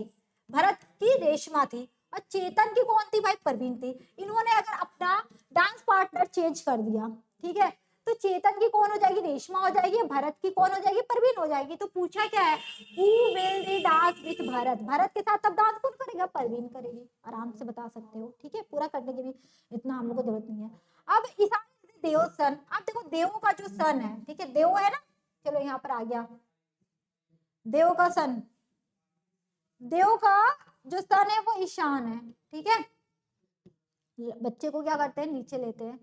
भरत की रेशमा थी, और चेतन की कौन थी भाई, परवीन थी। इन्होंने अगर अपना डांस पार्टनर चेंज कर दिया, ठीक है, तो चेतन की कौन हो जाएगी, रेशमा हो जाएगी, भरत की कौन हो जाएगी, परवीन हो जाएगी। तो पूछा क्या है, who will the dance with Bharat, Bharat के साथ तब डांस कौन करेगा, परवीन करेगी, आराम से बता सकते हो, ठीक है, पूरा करने की भी इतना हम लोग को जरूरत नहीं है। अब ईशान देव सन, अब देखो देव का जो सन है, ठीक है, देव है ना, चलो यहाँ पर आ गया, देव का सन, देव का जो सन है वो ईशान है, ठीक है। बच्चे को क्या करते हैं, नीचे लेते हैं,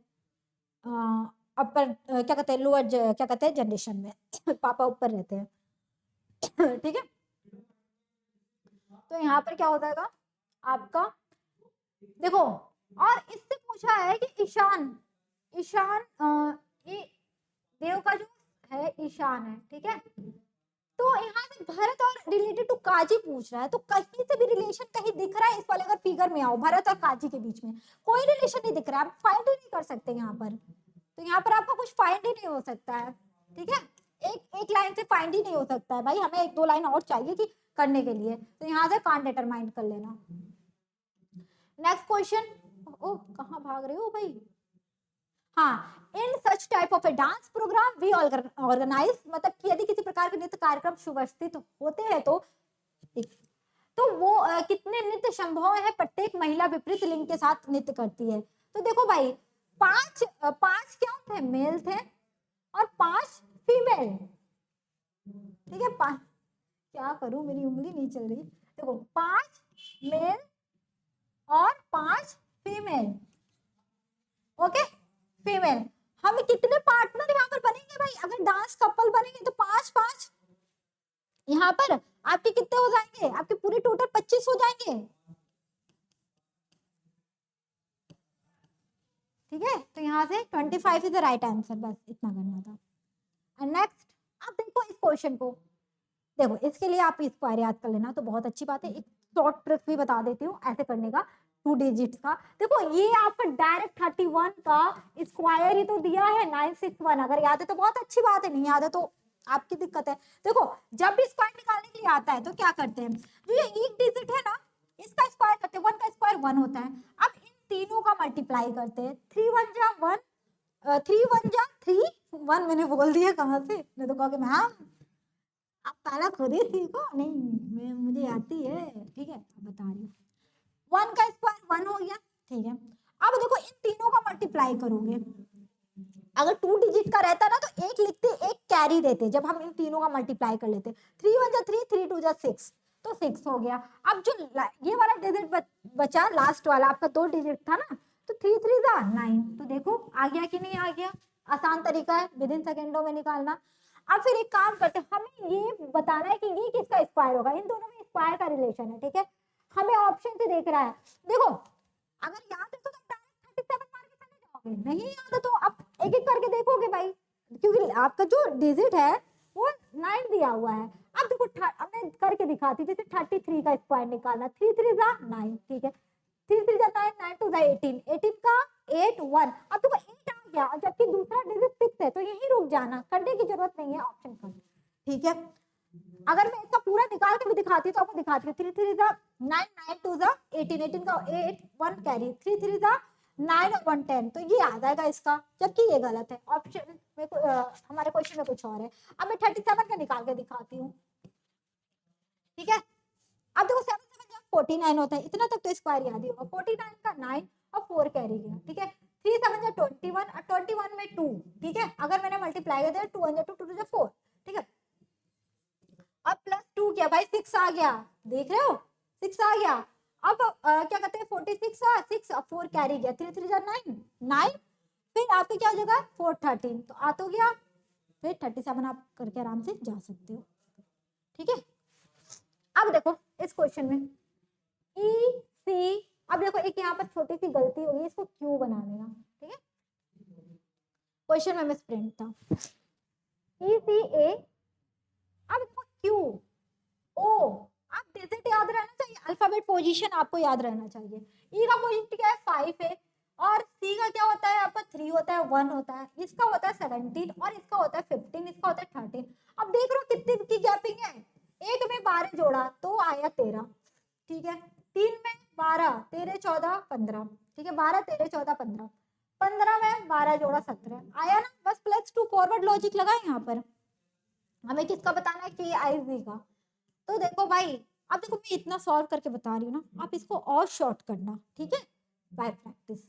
अपर क्या कहते हैं, लोअर क्या कहते हैं जनरेशन में पापा ऊपर रहते हैं ठीक है। तो यहाँ पर क्या हो जाएगा आपका, देखो, और इससे पूछा है कि ईशान, ईशान ये देव का जो है ईशान है, ठीक है। तो यहाँ से भरत और रिलेटेड टू काजी पूछ रहा है, तो कहीं से भी रिलेशन कहीं दिख रहा है इस वाले, अगर फिगर में आओ भरत और काजी के बीच में कोई रिलेशन नहीं दिख रहा है, आप फाइंड ही नहीं कर सकते यहाँ पर। तो यहाँ पर आपका कुछ फाइंड ही नहीं हो सकता है, ठीक है। एक लाइन से फाइंड ही नहीं हो सकता है भाई, हमें 1-2 लाइन और चाहिए कि करने के लिए, तो यहाँ से कांट डिटरमाइन कर लेना। नेक्स्ट क्वेश्चन, ओ कहाँ भाग रहे हो भाई, हाँ, in such type of a dance program we organise, मतलब कि यदि किसी प्रकार के नृत्य कार्यक्रम सुव्यवस्थित होते हैं तो वो कितने नृत्य संभव है, प्रत्येक महिला विपरीत लिंग के साथ नृत्य करती है। तो देखो भाई, पांच क्या थे, मेल थे और 5 फीमेल, ठीक है। क्या करूं, मेरी उंगली नहीं चल रही, देखो 5 मेल और 5 फीमेल, ओके, फीमेल। हमें कितने पार्टनर यहाँ पर बनेंगे भाई, अगर डांस कपल बनेंगे तो 5-5, यहाँ पर आपके कितने हो जाएंगे, आपके पूरे टोटल 25 हो जाएंगे, ठीक है। तो यहाँ से 25 इज द राइट आंसर, बस इतना करना था। नेक्स्ट, अब देखो इस क्वेश्चन को, देखो इसके लिए आप स्क्वायर याद कर लेना तो बहुत अच्छी बात है। एक शॉर्ट ट्रिक भी बता देती हूँ ऐसे करने का, 2 डिजिट्स का। देखो ये आपका डायरेक्ट 31 का स्क्वायर ही तो दिया है 961, अगर याद है तो बहुत अच्छी बात है, नहीं याद है तो आपकी दिक्कत है। देखो जब भी स्क्वायर निकालने के लिए आता है तो क्या करते हैं, जो ये एक डिजिट है ना, इसका स्क्वायर करते हैं, 1 का स्क्वायर 1 होता है। अब इन तीनों का मल्टीप्लाई करते हैं, 3 1 जा 1, 3 1 जा 3, 1 मैंने बोल दिया कहाँ से, मैं तो कहोगे मैम आप पहला खुद ही सीखो, नहीं मुझे आती है, ठीक है, बता रही हूँ। 1 का स्क्वायर 1 हो गया, ठीक है। अब देखो इन तीनों का मल्टीप्लाई करोगे, अगर 2 डिजिट का रहता ना तो एक लिखते, एक कैरी देते, जब हम इन तीनों का मल्टीप्लाई कर लेते, 3 1 जा 3, 3 2 जा 6, तो 6 हो गया। अब जो ये वाला डिजिट बचा लास्ट वाला आपका 2 डिजिट था ना, तो 3 3 जा 9, तो देखो आ गया कि नहीं आ गया, आसान तरीका है विद इन सेकेंडों में निकालना। अब फिर एक काम करते हैं, हमें ये बताना है कि ये किसका स्क्वायर होगा, इन दोनों में स्क्वायर का रिलेशन है, ठीक है। हमें ऑप्शन से देख रहा है, देखो अगर याद है तो डायरेक्ट 37 मार के चले जाओगे, नहीं याद है तो आप एक एक करके देखोगे भाई, क्योंकि आपका जो डिजिट है वो 9 दिया हुआ है। अब देखो मैं करके दिखाती हूँ, जैसे 33 का स्क्वायर निकालना, 3 3 जा 9, ठीक है, 3 3 जा 9, 9 2 जा 18, 18 का 8 1, अब देखो 8 आ गया, जबकि दूसरा डिजिट 6 है, तो यही रुक जाना, करने की जरूरत नहीं है ऑप्शन का, ठीक है। अगर मैं इसका पूरा निकाल के भी दिखाती तो आपको दिखाती हूँ, 3 3 जा 9, 9 2 जा 18, 18 का 8 1 कैरी, 3 3 जा 9 और 1 10, तो ये आ जाएगा इसका, जबकि ये गलत है, ऑप्शन में हमारे क्वेश्चन में कुछ और है। अब मैं 37 का निकाल के दिखाती हूँ, ठीक है। अब देखो 7 7 जब 49 होता है, इतना तक तो स्क्वायर याद ही होगा, 49 का 9 और 4 कैरी गया, ठीक है। 3 7 जा 21 और 21 में 2, ठीक है, अगर मैंने मल्टीप्लाई कर दिया 2 1 जा 2 2 जा 4, ठीक है। अब प्लस 2 क्या भाई 6 आ गया, देख रहे हो 6 आ गया। अब क्या कहते हैं 46 आ 6 और 4 कैरी गया, 3 3 जा 9 9, फिर आपके क्या हो जाएगा 4 13, तो आ तो गया, फिर 37 आप करके आराम से जा सकते हो, ठीक है। अब देखो इस क्वेश्चन में ई सी, अब देखो एक यहाँ पर छोटी सी गलती होगी, इसको क्यू बना देना, ठीक है, क्वेश्चन में मिस प्रिंट था, ई सी ए, अब देखो क्यू ओ, आप डिजिट याद रहना चाहिए, अल्फाबेट पोजीशन आपको याद रहना चाहिए। ई का पोजीशन क्या है 5 है, और सी का क्या होता है आपका 3 होता है 1 होता है, इसका होता है 17 और इसका होता है 15, इसका होता है 13। अब देख रहे हो कितनी की गैपिंग है, एक में 12 जोड़ा तो आया 13, ठीक है, 3 में 12 13 14 15, ठीक है, 12 13 14 15, 15 में 12 जोड़ा 17 आया ना, बस +2 फॉरवर्ड लॉजिक लगाए यहाँ पर। हमें किसका बताना है के आई जी का, तो देखो भाई अब देखो मैं इतना सॉल्व करके बता रही हूँ ना, आप इसको और शॉर्ट करना, ठीक है, बाय प्रैक्टिस।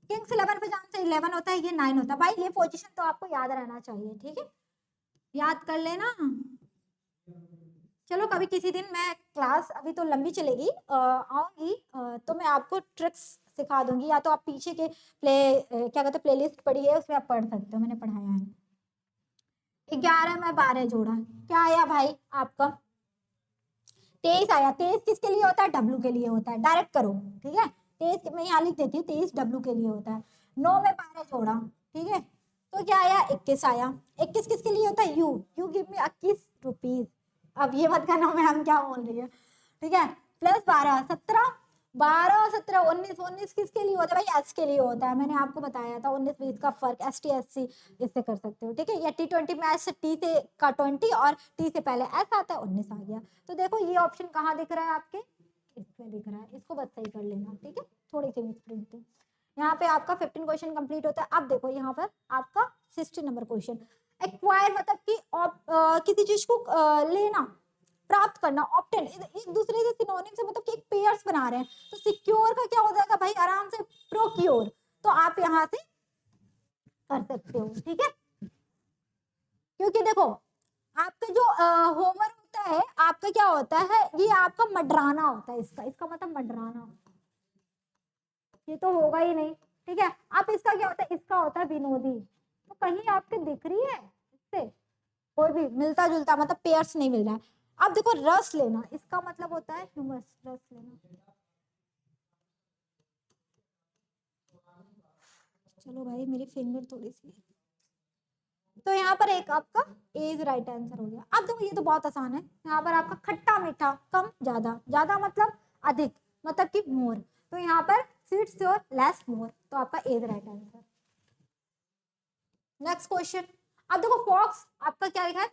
किंग्स 11 पे जाना चाहिए, 11 होता है ये 9 होता है भाई, ये पोजीशन तो आपको याद रहना चाहिए, ठीक है, याद कर लेना। चलो कभी किसी दिन मैं क्लास अभी तो लंबी चलेगी आऊंगी तो मैं आपको ट्रिक्स सिखा दूंगी, या तो आप पीछे के क्या कहते हैं प्लेलिस्ट पढ़ी है उसमें आप पढ़ सकते हो, मैंने पढ़ाया है। 11 में 12 जोड़ा क्या आया भाई आपका 23 आया, 23 किसके लिए होता है डब्लू के लिए होता है, डायरेक्ट करो, ठीक है, 23 मैं यहाँ लिख देती हूँ, 23 डब्लू के लिए होता है। 9 में 12 जोड़ा, ठीक है, तो क्या आया 21 आया, 21 किसके लिए होता है यू गिव मी 21 रुपीज, अब ये मत करना मैं हम क्या बोल रही है, ठीक है, +12 17, 12 17 19 19 किसके लिए होता है भाई? एच के लिए होता है। मैंने आपको बताया था 19 20 का फर्क एस टी एस सी इससे कर सकते हो, ठीक है। या T20 मैच से टी से का 20 और टी से पहले एस आता है, 19 आ गया। तो देखो ये ऑप्शन कहाँ दिख रहा है आपके? इसमें दिख रहा है, इसको बस सही कर लेना, ठीक है। थोड़ी सी मिस प्रिंट थी। यहाँ पे आपका 15 क्वेश्चन कंप्लीट होता है। अब देखो यहाँ पर आपका 60 नंबर क्वेश्चन। एक्वायर मतलब कि किसी चीज को लेना, प्राप्त करना। ऑप्टेन एक दूसरे से सिनोनिम से मतलब कि एक पेयर्स बना रहे हैं, तो सिक्योर का क्या हो जाएगा भाई? आराम से प्रोक्योर। तो आप यहाँ से कर सकते हो, ठीक है। क्योंकि देखो आपका जो होमर होता है, आपका क्या होता है? ये आपका मडराना होता है। इसका मतलब मडराना, ये तो होगा ही नहीं, ठीक है। अब इसका क्या होता है? इसका होता है विनोदी। तो कहीं आपके दिख रही है इससे कोई भी मिलता जुलता, मतलब पेयर्स नहीं मिल रहा है। अब देखो रस लेना, इसका मतलब होता है ह्यूमस, रस लेना। चलो भाई मेरी फिंगर थोड़ी सी, तो यहाँ पर एक आपका एज राइट आंसर हो गया। अब देखो ये तो बहुत आसान है। यहाँ पर आपका खट्टा मीठा, कम ज्यादा, ज्यादा मतलब अधिक, मतलब कि मोर। तो यहाँ पर स्वीट श्योर लेस मोर, तो आपका as right answer. Next question. अब देखो फॉक्स आपका क्या लिखा है?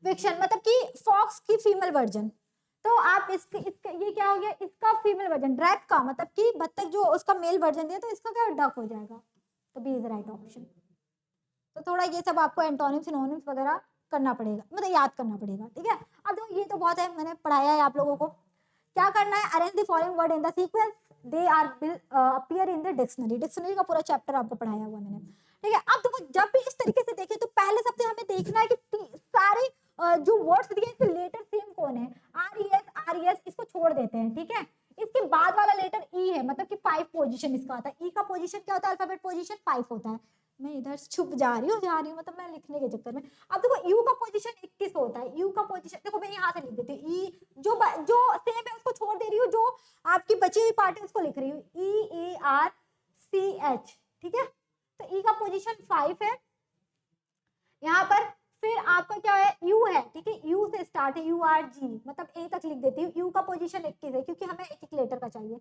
विक्शन, मतलब कि फॉक्स की फीमेल वर्जन। तो आप इसके ये क्या हो गया? इसका फीमेल वर्जन। ड्रैग का मतलब कि बत्तख जो उसका मेल वर्जन दिया, तो इसका क्या डक हो जाएगा। तो बी इज राइट ऑप्शन। तो थोड़ा ये सब आपको एंटोनिम्स सिनोनिम्स वगैरह करना पड़ेगा, मतलब याद करना पड़ेगा, ठीक है। अब देखो ये तो बहुत है, मैंने पढ़ाया है आप लोगों को। क्या करना है? Arrange the following word in the sequence, they are will appear in the dictionary. Dictionary का पूरा चैप्टर आपको पढ़ाया हुआ मैंने, ठीक है। अब देखो जब भी इस तरीके से देखें, तो पहले सबसे हमें देखना है कि सारे जो वर्ड्स दिए इसके लेटर सेम कौन है। आर ई एस इसको छोड़ देते हैं, ठीक है। इसके बाद वाला लेटर ई है, मतलब कि 5 पोजीशन इसका आता है। ई का पोजीशन क्या होता है? अल्फाबेट पोजीशन 5 होता है। मैं इधर छुप जा रही हूँ, मतलब मैं लिखने के चक्कर में। अब देखो यू का पोजीशन 21 होता है। यू का पोजीशन देखो, मैं यहाँ से लिख देती हूँ। ई जो सेम है उसको छोड़ दे रही हूँ, जो आपकी बची हुई पार्ट है उसको लिख रही हूँ। EARCH, ठीक है। तो ई का पोजीशन 5 है यहाँ पर। फिर आपका क्या है? यू है, ठीक है। यू से स्टार्ट है, URG, मतलब ए तक लिख देती हूँ। यू का पोजीशन 21 है, क्योंकि हमें एक एक लेटर का चाहिए।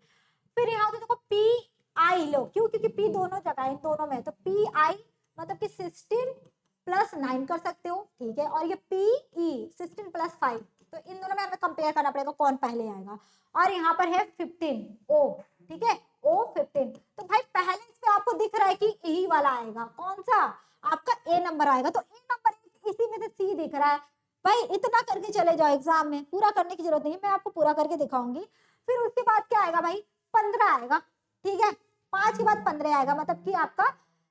फिर यहाँ पे देखो PI लो, क्यों? क्योंकि P दोनों जगह है, इन दोनों में। तो PI मतलब कि 16 प्लस 9 कर सकते हो, ठीक है। और ये PE 16 प्लस 5, तो इन दोनों में हमें कंपेयर करना पड़ेगा कौन पहले आएगा। और यहाँ पर है 15 O, ठीक है। O15। तो भाई पहले इस पे आपको दिख रहा है कि यही वाला आएगा, कौन सा? आपका A नंबर आएगा। तो A नंबर इसी में से C दिख रहा है। भाई इतना करके चले जाओ, एग्जाम में पूरा करने की जरूरत नहीं है, मैं आपको पूरा करके दिखाऊंगी। फिर उसके बाद क्या आएगा भाई? 15 आएगा, ठीक है। 5 के बाद 15 आएगा, मतलब कि आपका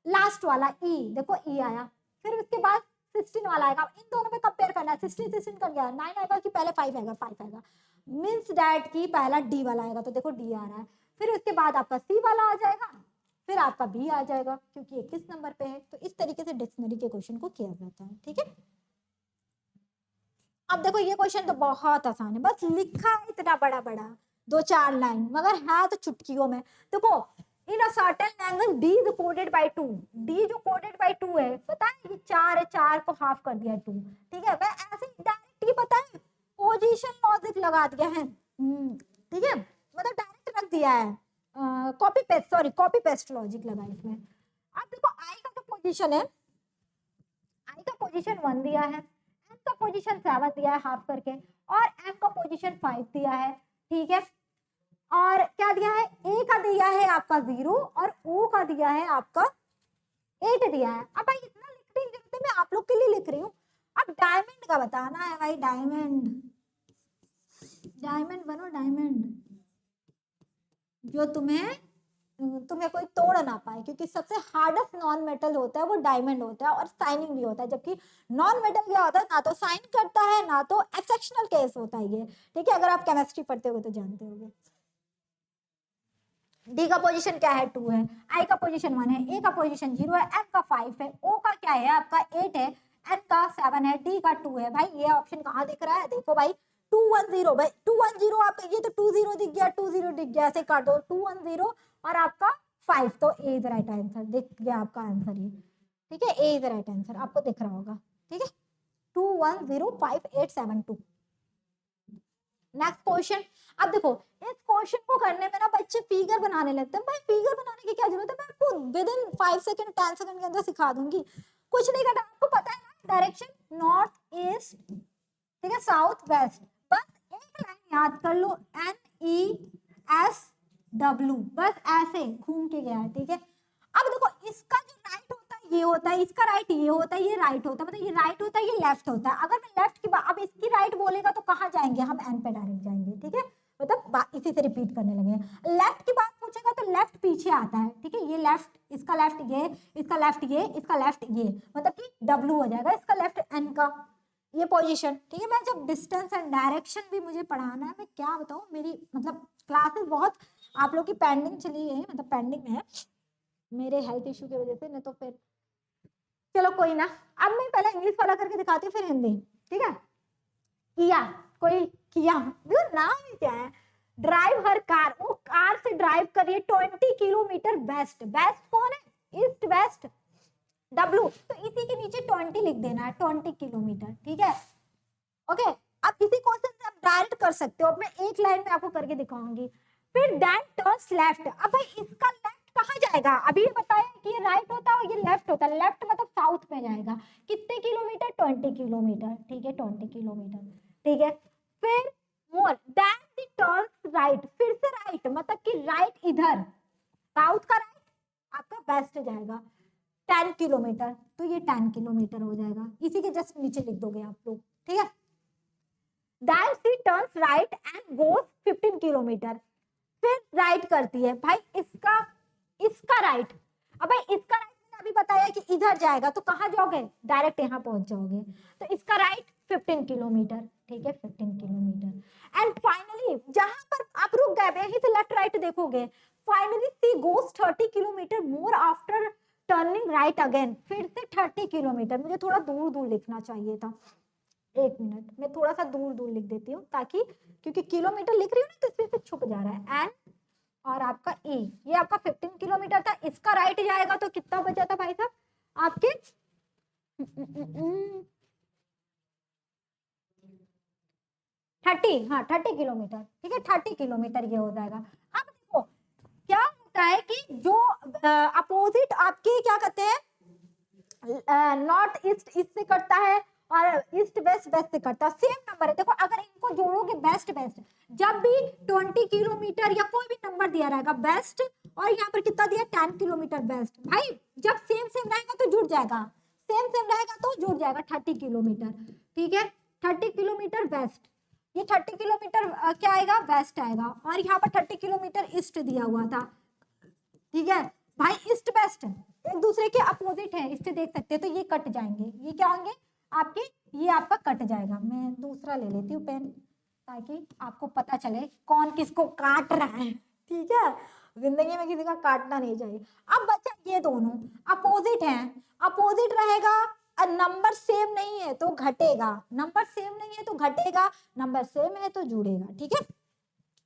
लास्ट वाला ई, देखो ई आया। फिर उसके बाद 16 वाला आएगा। इन दोनों में कंपेयर करना है। 16 16 कर गया, 9 आएगा कि पहले 5 आएगा? 5 आएगा, मीन्स डैट की पहला डी वाला आएगा। तो देखो डी आ रहा है। फिर उसके बाद आपका सी वाला आ जाएगा, फिर आपका बी आ जाएगा, क्योंकि ये किस नंबर पे है। तो इस तरीके से डिक्शनरी के क्वेश्चन को किया जाता है, ठीक है। अब देखो ये क्वेश्चन तो बहुत आसान है, बस लिखा है इतना बड़ा बड़ा 2-4 लाइन, मगर है तो चुटकियों में। देखो in a certain angle D is coded by 2। D जो कोडेड बाय 2 है, पता है ये 4 है, 4 को हाफ कर दिया 2, ठीक है। मैं ऐसे डायरेक्ट ही पता है पोजीशन लॉजिक लगा दिया है, ठीक है। मतलब डायरेक्ट रख दिया है, copy paste, sorry copy paste logic लगा इसमें। अब देखो आई का जो पोजीशन है, आई का पोजीशन 1 दिया है, एम का पोजीशन 7 दिया है हाफ करके, और एम का पोजीशन 5 दिया है, ठीक है। और क्या दिया है? ए का दिया है आपका 0, और ओ का दिया है आपका 8 दिया है। अब भाई इतना लिखने की जरूरत है, मैं आप लोग के लिए लिख रही हूँ। अब डायमंड का बताना है भाई, डायमंड, डायमंड बनो डायमंड, जो तुम्हें कोई तोड़ ना पाए, क्योंकि सबसे हार्डेस्ट नॉन मेटल होता है वो डायमंड होता है, और साइनिंग भी होता है। जबकि नॉन मेटल क्या होता है? ना तो साइन करता है, ना तो एक्सेप्शनल केस होता है ये, ठीक है। अगर आप केमिस्ट्री पढ़ते हो तो जानते होंगे। डी का पोजीशन क्या है? 2 है, आई का पोजीशन 1 है, ए का पोजीशन 0 है, एम का 5 है, ओ का क्या है? आपका 8 है, एन का 7 है, डी का 2 है। भाई ये ऑप्शन कहाँ दिख रहा है? देखो भाई 210, भाई 210, आप ये तो 20 दिख गया, 20 दिख गया, ऐसे काट दो 210 और आपका 5, तो ए इज राइट आंसर, दिख गया आपका आंसर ये, ठीक है। ए इज राइट आंसर आपको दिख रहा होगा, ठीक है। 2105872। Next question. अब देखो इस क्वेश्चन को करने में ना बच्चे फिगर बनाने लगते हैं। भाई फिगर बनाने की क्या जरूरत है, मैं आपको विद इन 5 सेकंड 10 सेकंड के अंदर सिखा दूंगी। कुछ नहीं करना, आपको पता है ना डायरेक्शन नॉर्थ ईस्ट, ठीक है, साउथ वेस्ट, बस एक लाइन याद कर लो, NESW, बस ऐसे घूम के गया है, ठीक है। अब देखो इसका जो राइट होता है ये होता है, इसका राइट ये होता है, ये राइट होता है, मतलब ये राइट होता है, ये लेफ्ट होता है। अगर मैं लेफ्ट की बात, अब इसकी राइट बोलेगा तो कहाँ जाएंगे हम, एन पे डायरेक्ट जाएंगे, ठीक है, मतलब इसी से रिपीट करने लगे। लेफ्ट की बात पूछेगा तो लेफ्ट पीछे आता है, ठीक है, ये लेफ्ट, इसका लेफ्ट ये, इसका लेफ्ट ये, इसका लेफ्ट ये, मतलब कि W हो जाएगा, इसका लेफ्ट N का ये पोजीशन, ठीक है। मैं जब डिस्टेंस एंड डायरेक्शन भी मुझे पढ़ाना है, मैं क्या बताऊं, मेरी मतलब क्लासेस बहुत आप लोग की पेंडिंग चली है, मतलब पेंडिंग में है मेरे हेल्थ इशू की वजह से, नहीं तो फिर चलो कोई ना। अब मैं पहले इंग्लिश वाला करके दिखाती हूँ, फिर हिंदी, ठीक है। किया, कोई किया, नाम ही क्या है, ड्राइव हर कार, वो कार से ड्राइव करिए 20 किलोमीटर वेस्ट, वेस्ट कौन है, ईस्ट वेस्ट, W, तो इसी के नीचे 20 लिख देना है, 20 किलोमीटर, ठीक है, ओके। अब इसी क्वेश्चन से आप डायरेक्ट कर सकते हो, अब मैं एक लाइन में आपको करके दिखाऊंगी। फिर देन टर्न्स लेफ्ट, अब भाई इसका लेफ्ट कहाँ जाएगा, अभी ये बताया कि ये राइट होता है और ये लेफ्ट होता है, लेफ्ट मतलब साउथ में जाएगा, कितने किलोमीटर, 20 किलोमीटर, ठीक है, 20 किलोमीटर, ठीक है। फिर more than the turns right, फिर से राइट मतलब कि राइट इधर, साउथ का राइट आपका वेस्ट जाएगा, 10 किलोमीटर, तो ये 10 किलोमीटर हो जाएगा, इसी के जस्ट नीचे लिख दोगे आप लोग, ठीक है। Then she turns right and goes 15 kilometre, फिर राइट करती है, भाई इसका राइट, अब भाई इसका राइट मैंने अभी बताया कि इधर जाएगा, तो कहाँ जाओगे, डायरेक्ट यहाँ पहुंच जाओगे, तो इसका राइट 15 किलोमीटर, ठीक है, 15 किलोमीटर। एंड फाइनली जहां पर आप रुक गए, यहीं से लेफ्ट राइट देखोगे, फाइनली सी गोस 30 kilometre more after turning right again, फिर से 30 किलोमीटर, मुझे थोड़ा दूर दूर लिखना चाहिए था, एक मिनट, मैं थोड़ा सा दूर दूर लिख देती हूँ, ताकि क्योंकि किलोमीटर लिख रही हूँ ना तो इसमें से छुप जा रहा है, एन और आपका ई, ये आपका 15 किलोमीटर था, इसका राइट जाएगा तो कितना बचा था भाई साहब आपके 30, हाँ 30 किलोमीटर, ठीक है, 30 किलोमीटर ये हो जाएगा। अब देखो क्या होता है कि जो अपोजिट आपके क्या कहते हैं, नॉर्थ ईस्ट ईस्ट से कटता है और ईस्ट वेस्ट वेस्ट से कटता है, सेम नंबर है, देखो अगर इनको जोड़ोगे वेस्ट वेस्ट, जब भी 20 किलोमीटर या कोई भी नंबर दिया रहेगा वेस्ट, और यहाँ पर कितना दिया 10 किलोमीटर वेस्ट, भाई जब सेम सेम रहेगा तो जुड़ जाएगा, सेम सेम रहेगा तो जुड़ जाएगा 30 किलोमीटर, ठीक है, 30 किलोमीटर वेस्ट, ये 30 किलोमीटर क्या आएगा, वेस्ट आएगा, और यहाँ पर 30 किलोमीटर ईस्ट दिया हुआ था, ठीक है भाई, ईस्ट वेस्ट एक दूसरे के अपोजिट है, इससे देख सकते हैं, तो ये कट जाएंगे, ये क्या होंगे आपके, ये आपका कट जाएगा। मैं दूसरा ले लेती हूँ पेन, ताकि आपको पता चले कौन किसको काट रहा है, ठीक है, जिंदगी में किसी का काटना नहीं चाहिए। अब बच्चा ये दोनों अपोजिट हैं, अपोजिट रहेगा, नंबर सेम नहीं है तो घटेगा, नंबर सेम नहीं है तो घटेगा, नंबर सेम है तो जुड़ेगा, ठीक है,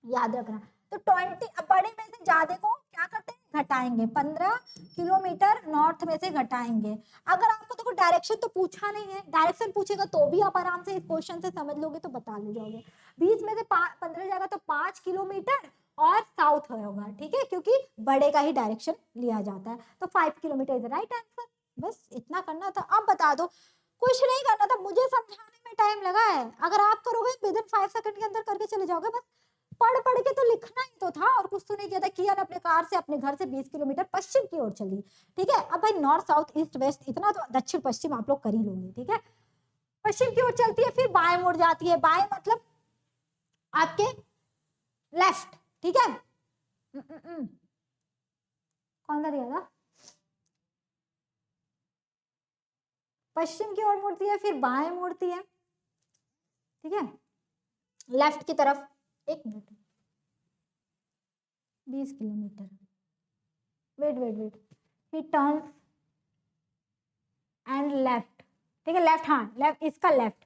याद रखना। तो 20 बड़े में से ज्यादा को क्या करते हैं, घटाएंगे, 15 किलोमीटर नॉर्थ में से घटाएंगे। अगर आपको देखो डायरेक्शन तो पूछा नहीं है, डायरेक्शन पूछेगा तो भी आप आराम से इस क्वेश्चन से समझ लोगे, तो बता ले जाओगे, 20 में से 15 जाएगा तो 5 किलोमीटर और साउथ होगा, ठीक है, क्योंकि बड़े का ही डायरेक्शन लिया जाता है, तो 5 किलोमीटर इज राइट आंसर, बस इतना करना था। अब बता दो, कुछ नहीं करना था, मुझे समझाने में टाइम लगा है, अगर आप करोगे विद इन 5 सेकंड के अंदर करके चले जाओगे, बस पढ़ पढ़ के तो लिखना ही तो था, और कुछ तो नहीं किया था। किया अपने कार से अपने घर से 20 किलोमीटर पश्चिम की ओर चली, ठीक है। अब भाई नॉर्थ साउथ ईस्ट वेस्ट इतना तो दक्षिण पश्चिम आप लोग कर ही लोगे, ठीक है, पश्चिम की ओर चलती है, फिर बाएं मुड़ जाती है, बाएं मतलब आपके लेफ्ट, ठीक है, कौन सा दिया था, पश्चिम की ओर मुड़ती है, फिर बाएं मुड़ती है, ठीक है, लेफ्ट की तरफ, एक minute, 20 kilometre, wait wait wait, he turns and left, ठीक है, लेफ्ट, हाँ लेफ्ट, इसका लेफ्ट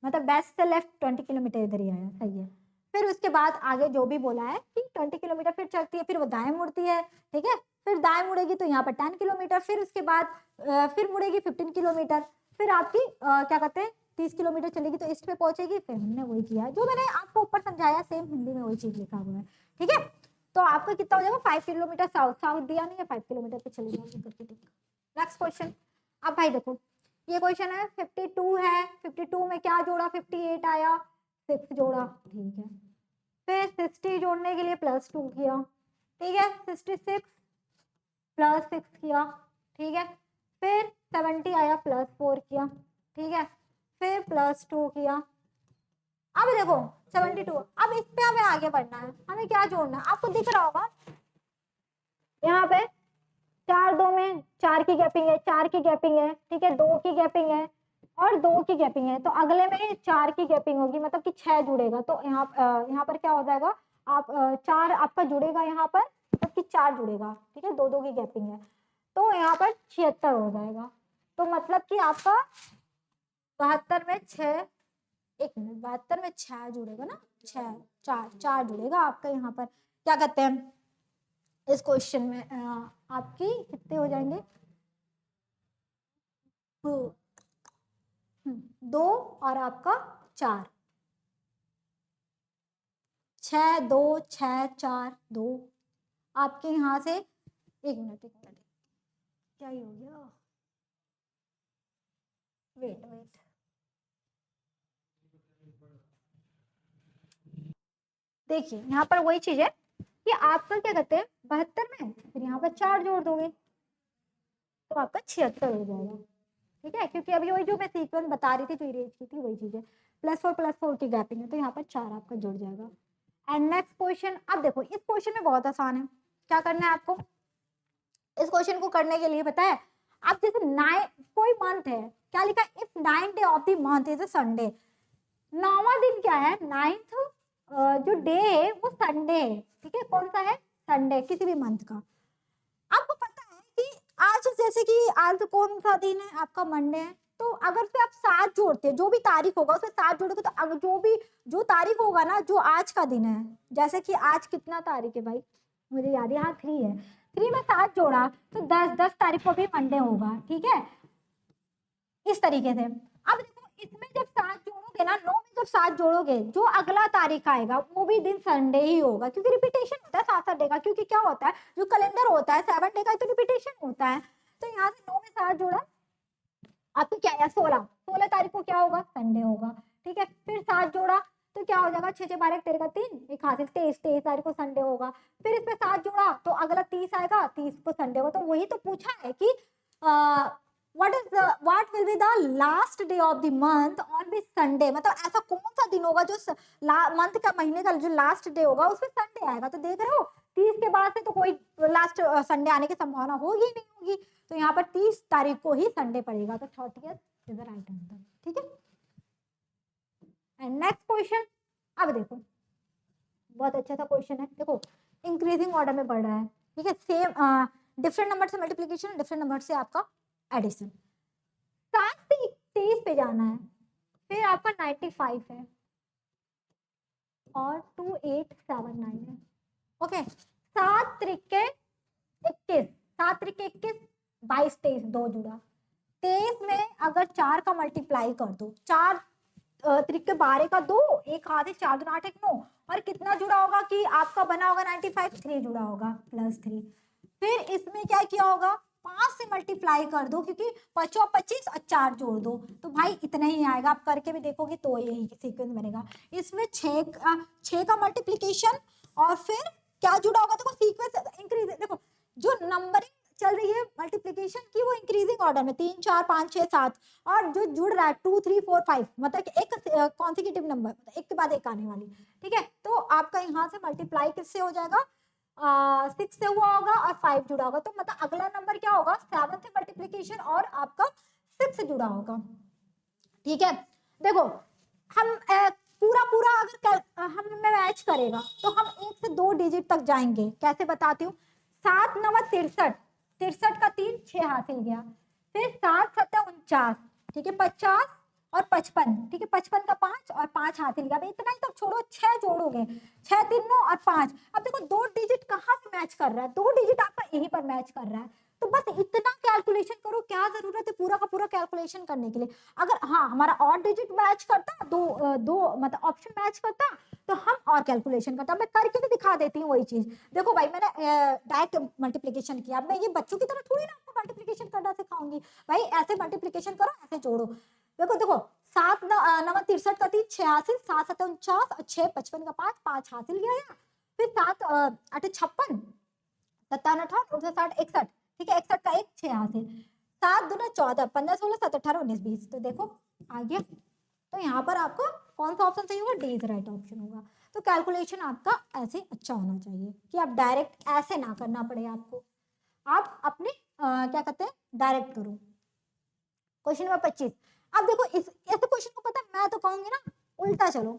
मतलब वेस्ट से लेफ्ट 20 किलोमीटर इधर ही आया, सही है। फिर उसके बाद आगे जो भी बोला है कि 20 किलोमीटर फिर चलती है, फिर वो दाएं मुड़ती है, ठीक है, फिर दाएं मुड़ेगी तो यहाँ पर 10 किलोमीटर, फिर उसके बाद फिर मुड़ेगी 15 किलोमीटर, फिर आपकी क्या कहते हैं 30 किलोमीटर चलेगी तो ईस्ट पे पहुंचेगी। फिर हमने वही किया, जो मैंने आपको ऊपर समझाया सेम हिंदी में वही चीज लिखा हुआ है, ठीक है। तो आपका कितना हो जाएगा 5 किलोमीटर साउथ, साउथ दिया नहीं है 5 किलोमीटर पे चले जाओगे करके, ठीक। Next question. अब भाई देखो ये क्वेश्चन है 52 है, 52 में क्या जोड़ा 58 आया, 6 जोड़ा, ठीक है। फिर 60 जोड़ने के लिए +2 किया, ठीक है। 66 +6 किया, ठीक है। फिर 70 आया +4 किया, ठीक है। फिर +2 किया। अब देखो 72, अब इस पे हमें आगे बढ़ना है, हमें क्या जोड़ना है, आपको दिख रहा होगा यहाँ पे 4 2 में 4 की गैपिंग है, 4 की गैपिंग है, ठीक है, 2 की गैपिंग है और 2 की गैपिंग है। तो अगले में 4 की गैपिंग होगी, मतलब कि 6 जुड़ेगा। तो यहाँ पर क्या हो जाएगा, आप 4 आपका जुड़ेगा यहाँ पर, मतलब कि 4 जुड़ेगा, ठीक है, 2 2 की गैपिंग है। तो यहाँ पर 76 हो जाएगा। तो मतलब कि आपका 72 में 6, 1 मिनट, 72 में 6 जुड़ेगा ना, 6 4 जुड़ेगा आपका यहाँ पर। क्या कहते हैं इस क्वेश्चन में आपकी कितने हो जाएंगे, 2 और आपका 4, 6 2 6 4 2 आपके यहाँ से। 1 मिनट क्या ही हो गया, वेट वेट, देखिए यहाँ पर वही चीज है कि आपका क्या कहते हैं 72 में, फिर यहाँ पर 4 जोड़ दोगे तो आपका 76 हो जाएगा, ठीक है। क्योंकि अभी वही जो मैं सीक्वेंस बता रही थी जो इरेज की थी वही चीज है, +4 की गैपिंग है, तो यहाँ पर 4 आपका जुड़ जाएगा। And next question. अब देखो इस क्वेश्चन में बहुत आसान है, क्या करना है आपको इस क्वेश्चन को करने के लिए, पता है आप जैसे 9 कोई मंथ है, क्या लिखा है, if 9th day of the month is a Sunday, 9वां दिन क्या है, 9th जो डे है वो संडे है, ठीक है। कौन सा है, संडे, किसी भी मंथ का। आपको पता है कि आज जैसे कि आज कौन सा दिन है आपका, मंडे है। तो अगर फिर आप 7 जोड़ते हैं, जो भी तारीख होगा उसमें 7 जोड़ोगे, तो अगर जो तारीख होगा ना, जो आज का दिन है, जैसे कि आज कितना तारीख है भाई, मुझे याद है, हाँ 3 है, 3 में 7 जोड़ा तो 10 तारीख को भी मंडे होगा, ठीक है। इस तरीके से अब देखो इसमें जब 7 जोड़ोगे ना, 9 में जब 7 जोड़ोगे, जो अगला तारीख आएगा वो भी दिन संडे ही होगा, क्योंकि रिपीटेशन होता है 7 डे का। क्योंकि क्या होता है जो कैलेंडर होता है 7 डे का, तो रिपीटेशन होता है। तो यहाँ से 9 में 7 जोड़ा, आपको क्या है 16 तारीख को क्या होगा, संडे होगा, ठीक है। फिर 7 जोड़ा तो क्या हो जाएगा, 6 6 12 13 का 3, एक हासिल 23 तारीख को संडे होगा। फिर इसमें 7 जोड़ा तो अगला 30 आएगा, 30 को संडे होगा। तो वही तो पूछा है कि what will be the last day of the month on this Sunday, मतलब ऐसा कौन सा दिन होगा जो मंथ का, महीने का जो लास्ट डे होगा उसमें संडे आएगा। तो देख रहे हो 30 के बाद से तो कोई लास्ट संडे आने की संभावना होगी नहीं होगी, तो यहाँ पर 30 तारीख को ही संडे पड़ेगा। तो 30th is the right answer, ठीक है। And next question. अब देखो बहुत अच्छा सा क्वेश्चन है, देखो इंक्रीजिंग ऑर्डर में बढ़ रहा है, ठीक है। सेम डिफरेंट नंबर से मल्टीप्लीकेशन, डिफरेंट नंबर से आपका एडिशन। 7 से 23 पे जाना है, फिर आपका 95 है और 2879 है, ओके। 7 त्रिके 21, 7 त्रिके 21, 22 23 2 जुड़ा, 23 में अगर 4 का मल्टीप्लाई कर दो, 4 त्रिके 12 का 2, एक हाथ 4 2 8 1 9, और कितना जुड़ा होगा कि आपका बना होगा 95, 3 जुड़ा होगा +3। फिर इसमें क्या किया होगा, 5 से मल्टीप्लाई कर दो, क्योंकि 5 और 25 और 4 जोड़ दो, तो भाई इतना ही आएगा। आप करके भी देखोगे तो यही सीक्वेंस बनेगा। इसमें 6 का मल्टीप्लीकेशन और फिर क्या जुड़ा होगा, देखो सीक्वेंस इंक्रीज, देखो जो नंबरिंग चल रही है मल्टीप्लीकेशन की वो इंक्रीजिंग ऑर्डर में 3 4 5 6 7, और जो जुड़ रहा है 2 3 4 5, मतलब कि एक कॉन्सिक्यूटिव नंबर, एक के बाद एक आने वाली, ठीक है। तो आपका यहाँ से मल्टीप्लाई किससे हो जाएगा, 6 से हुआ होगा और 5 जुड़ा होगा, तो मतलब अगला नंबर क्या होगा, 7 से मल्टीप्लीकेशन और आपका 6 जुड़ा होगा, ठीक है। देखो हम पूरा पूरा अगर हम मैच करेगा तो हम 1 से 2 डिजिट तक जाएंगे। कैसे बताती हूँ, 7 9 63, 63 का 3 6 हासिल गया, फिर 7 7 49, ठीक है, 50 और 55, ठीक है, 55 का 5 और 5 हासिल गया। इतना ही तक छोड़ो, 6 जोड़ोगे, 6 3 9 और 5। अब देखो 2 डिजिट कहाँ से मैच कर रहा है, 2 डिजिट आपका यहीं पर मैच कर रहा है, तो बस इतना कैलकुलेशन करो, क्या जरूरत है पूरा का पूरा कैलकुलेशन करने के लिए। अगर हाँ हमारा और डिजिट मैच करता, दो मतलब ऑप्शन मैच करता, तो हम और कैलकुलेशन करता। मैं करके भी दिखा देती हूँ वही चीज। देखो भाई मैंने डायरेक्ट मल्टीप्लीकेशन किया, मैं ये बच्चों की तरह थोड़ी ना आपको मल्टीप्लीकेशन करना सिखाऊंगी। भाई ऐसे मल्टीप्लीकेशन करो, ऐसे जोड़ो। देखो देखो 7 नवा 63 का 3 6 हासिल, 7 7 49 और 6 55 का 5 5 हासिल गया। फिर 7 8 56, 57 58 59 60 61, ठीक है 61 का 1 6 हासिल, 7 दूना 14 15 16 17 18 19 20। तो देखो आ गया। तो यहाँ पर आपको कौन सा ऑप्शन सही होगा, डी इज राइट ऑप्शन होगा। तो कैलकुलेशन आपका ऐसे अच्छा होना चाहिए कि आप डायरेक्ट ऐसे ना करना पड़े आपको, आप अपने क्या कहते हैं डायरेक्ट करो। Question number 25। अब देखो इस ऐसे क्वेश्चन को पता मैं तो कहूंगी ना उल्टा चलो,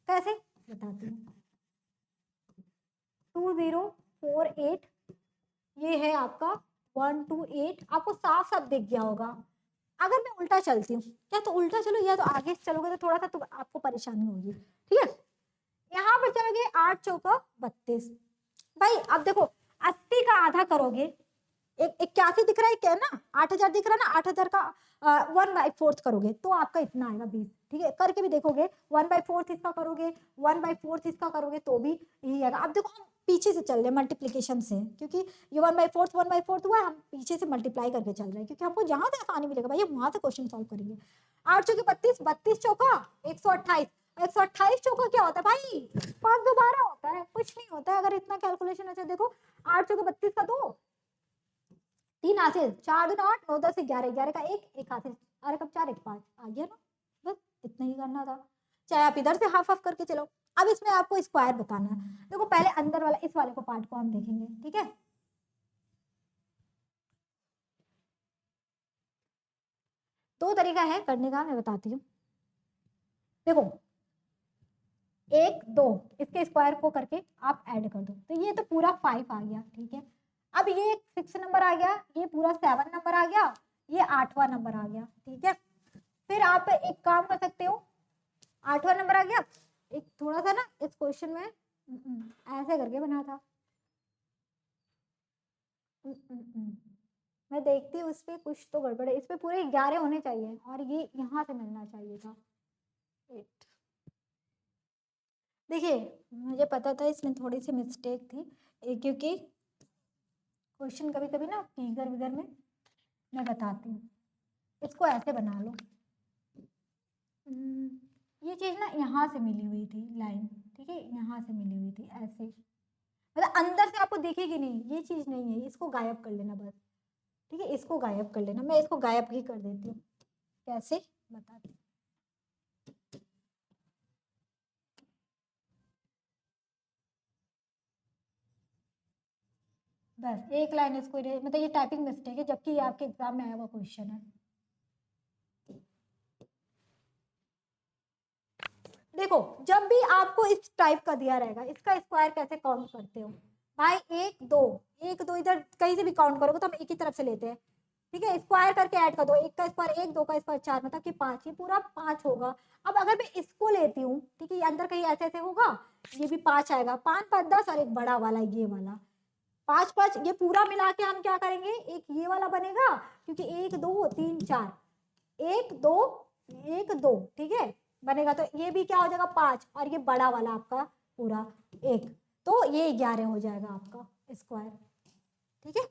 कैसे बताती हूँ। 2048, ये है आपका 128, आपको साफ साफ दिख गया होगा। अगर मैं उल्टा चलती हूँ, या तो उल्टा चलो या तो आगे चलोगे तो थोड़ा सा तो आपको परेशानी होगी, ठीक है। यहाँ पर चलोगे 8 चौका 32। भाई अब देखो 80 का आधा करोगे, 81 दिख रहा है क्या ना, 8000 दिख रहा है ना, 8000 का 1/4 करोगे तो आपका इतना आएगा 20, ठीक है। करके भी देखोगे 1/4 इसका करोगे, 1/4 इसका करोगे तो भी यही आएगा। अब देखो हम पीछे से चल रहे हैं मल्टीप्लीकेशन से, क्योंकि ये 1/4 हुआ, हम पीछे से मल्टीप्लाई करके चल रहे हैं, क्योंकि हमको जहां से आसानी मिलेगा भाई वहां से क्वेश्चन सॉल्व करेंगे। 8 चौके 32, 32 चौका 128, 128 चौका क्या होता है भाई, 5 2 12 होता है, कुछ नहीं होता है। अगर इतना कैलकुलेशन अच्छा देखो 8 चौके 32 का 2, 3 हासिल, 4 दूना 8 9 10 11, 11 का 1 हासिल, अरे कब 4 1 5 आ गया ना, बस इतना ही करना था। चाहे आप इधर से हाफ हाफ करके चलो। अब इसमें आपको स्क्वायर बताना है। देखो पहले अंदर वाला इस वाले को पार्ट को हम देखेंगे, ठीक है। दो तरीका है करने का, मैं बताती हूँ। देखो 1 2 इसके स्क्वायर को करके आप ऐड कर दो, तो ये तो पूरा 5 आ गया, ठीक है। अब ये 6 नंबर आ गया, ये पूरा 7 नंबर आ गया, ये 8वां नंबर आ गया, ठीक है। फिर आप एक काम कर सकते हो, 8वां नंबर आ गया, एक थोड़ा सा ना इस क्वेश्चन में ऐसे करके बना था, मैं देखती हूँ इस पे कुछ तो गड़बड़ है, इस पे पूरे 11 होने चाहिए और ये यहाँ से मिलना चाहिए था 8। देखिए मुझे पता था इसमें थोड़ी सी मिस्टेक थी, क्योंकि क्वेश्चन कभी कभी ना फिगर विगर में मैं बताती हूँ। इसको ऐसे बना लो, ये चीज ना यहाँ से मिली हुई थी लाइन, ठीक है, यहाँ से मिली हुई थी ऐसे, मतलब अंदर से आपको दिखेगी नहीं, ये चीज नहीं है, इसको गायब कर लेना बस, ठीक है, इसको गायब कर लेना। मैं इसको गायब ही कर देती हूँ, कैसे बताती हूँ। बस एक लाइन इसको मतलब ये टाइपिंग मिस्टेक है, जबकि ये आपके एग्जाम में आया हुआ क्वेश्चन है। देखो जब भी आपको इस टाइप का दिया रहेगा, इसका स्क्वायर कैसे काउंट करते हो भाई, 1 2 इधर कहीं से भी काउंट करोगे तो हम एक ही तरफ से लेते हैं, ठीक है। स्क्वायर करके ऐड कर दो, 1 का स्क्वायर 1, 2 का स्क्वायर 4, मतलब कि 5, ये पूरा 5 होगा। अब अगर मैं इसको लेती हूँ, ठीक है, ये अंदर कहीं ऐसे ऐसे होगा, ये भी 5 आएगा, 5 5 10 और एक बड़ा वाला ये वाला 5 5, ये पूरा मिला के हम क्या करेंगे, एक ये वाला बनेगा, क्योंकि 1 2 3 4, 1 2 1 2, ठीक है बनेगा। तो ये भी क्या हो जाएगा 5, और ये बड़ा वाला आपका पूरा 1, तो ये 11 हो जाएगा आपका स्क्वायर, ठीक है।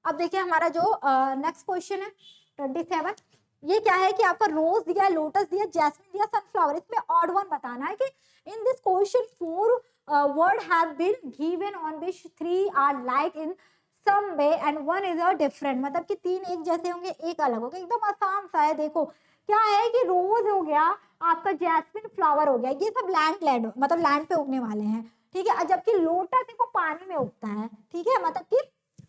अब देखिए हमारा जो नेक्स्ट क्वेश्चन है 27। ये क्या है कि आपका रोज दिया, लोटस दिया, जैस्मिन दिया, सनफ्लावर, इसमें ऑड वन बताना है कि in this question 4 word have been given on which 3 are like in some way and 1 is a different, मतलब कि 3 एक जैसे होंगे, एक अलग होगा। एकदम आसान सा है। देखो क्या है कि रोज हो गया, आपका जैस्मिन फ्लावर हो गया, ये सब लैंड मतलब लैंड पे उगने वाले हैं, ठीक है। जबकि लोटस को पानी में उगता है, ठीक है, मतलब कि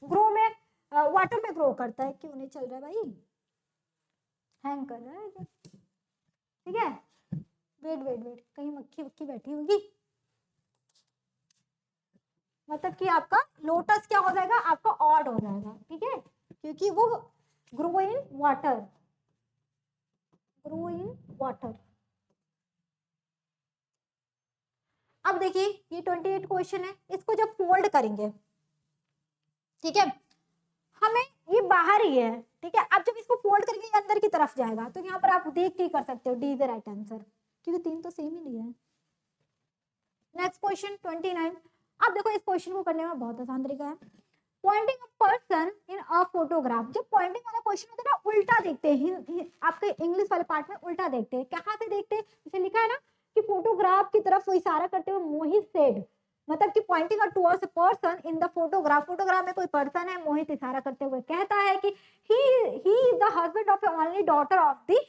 ग्रो में वाटर में ग्रो करता है। क्यों नहीं चल रहा है भाई, हैंग कर रहा है क्या? ठीक है, वेट वेट वेट, कहीं मक्खी वक्खी बैठी होगी, मतलब कि आपका लोटस क्या हो जाएगा, आपका ऑड हो जाएगा, ठीक है, क्योंकि वो grow in water, grow in water. अब देखिए ये 28 क्वेश्चन है, इसको जब फोल्ड करेंगे, ठीक है, हमें ये बाहर ही है, ठीक है। अब जब इसको फोल्ड करके ये अंदर की तरफ जाएगा तो यहाँ पर आप देख के कर सकते हो, D is the right answer, क्योंकि 3 तो सेम ही लिया है। Next question 29। अब देखो इस क्वेश्चन को करने में बहुत आसान तरीका है। Pointing a person in a photograph, जब पॉइंटिंग वाला क्वेश्चन होता है ना, उल्टा देखते हैं, आपके इंग्लिश वाले पार्ट में उल्टा देखते हैं। कहाँ से देखते हैं, जैसे लिखा है ना कि फोटोग्राफ की तरफ वो इशारा करते हुए मोहित सेड, मतलब कि pointing towards a person in the photograph, photograph में कोई पर्सन है, मोहित इशारा करते हुए कहता है कि he is the husband of only daughter of the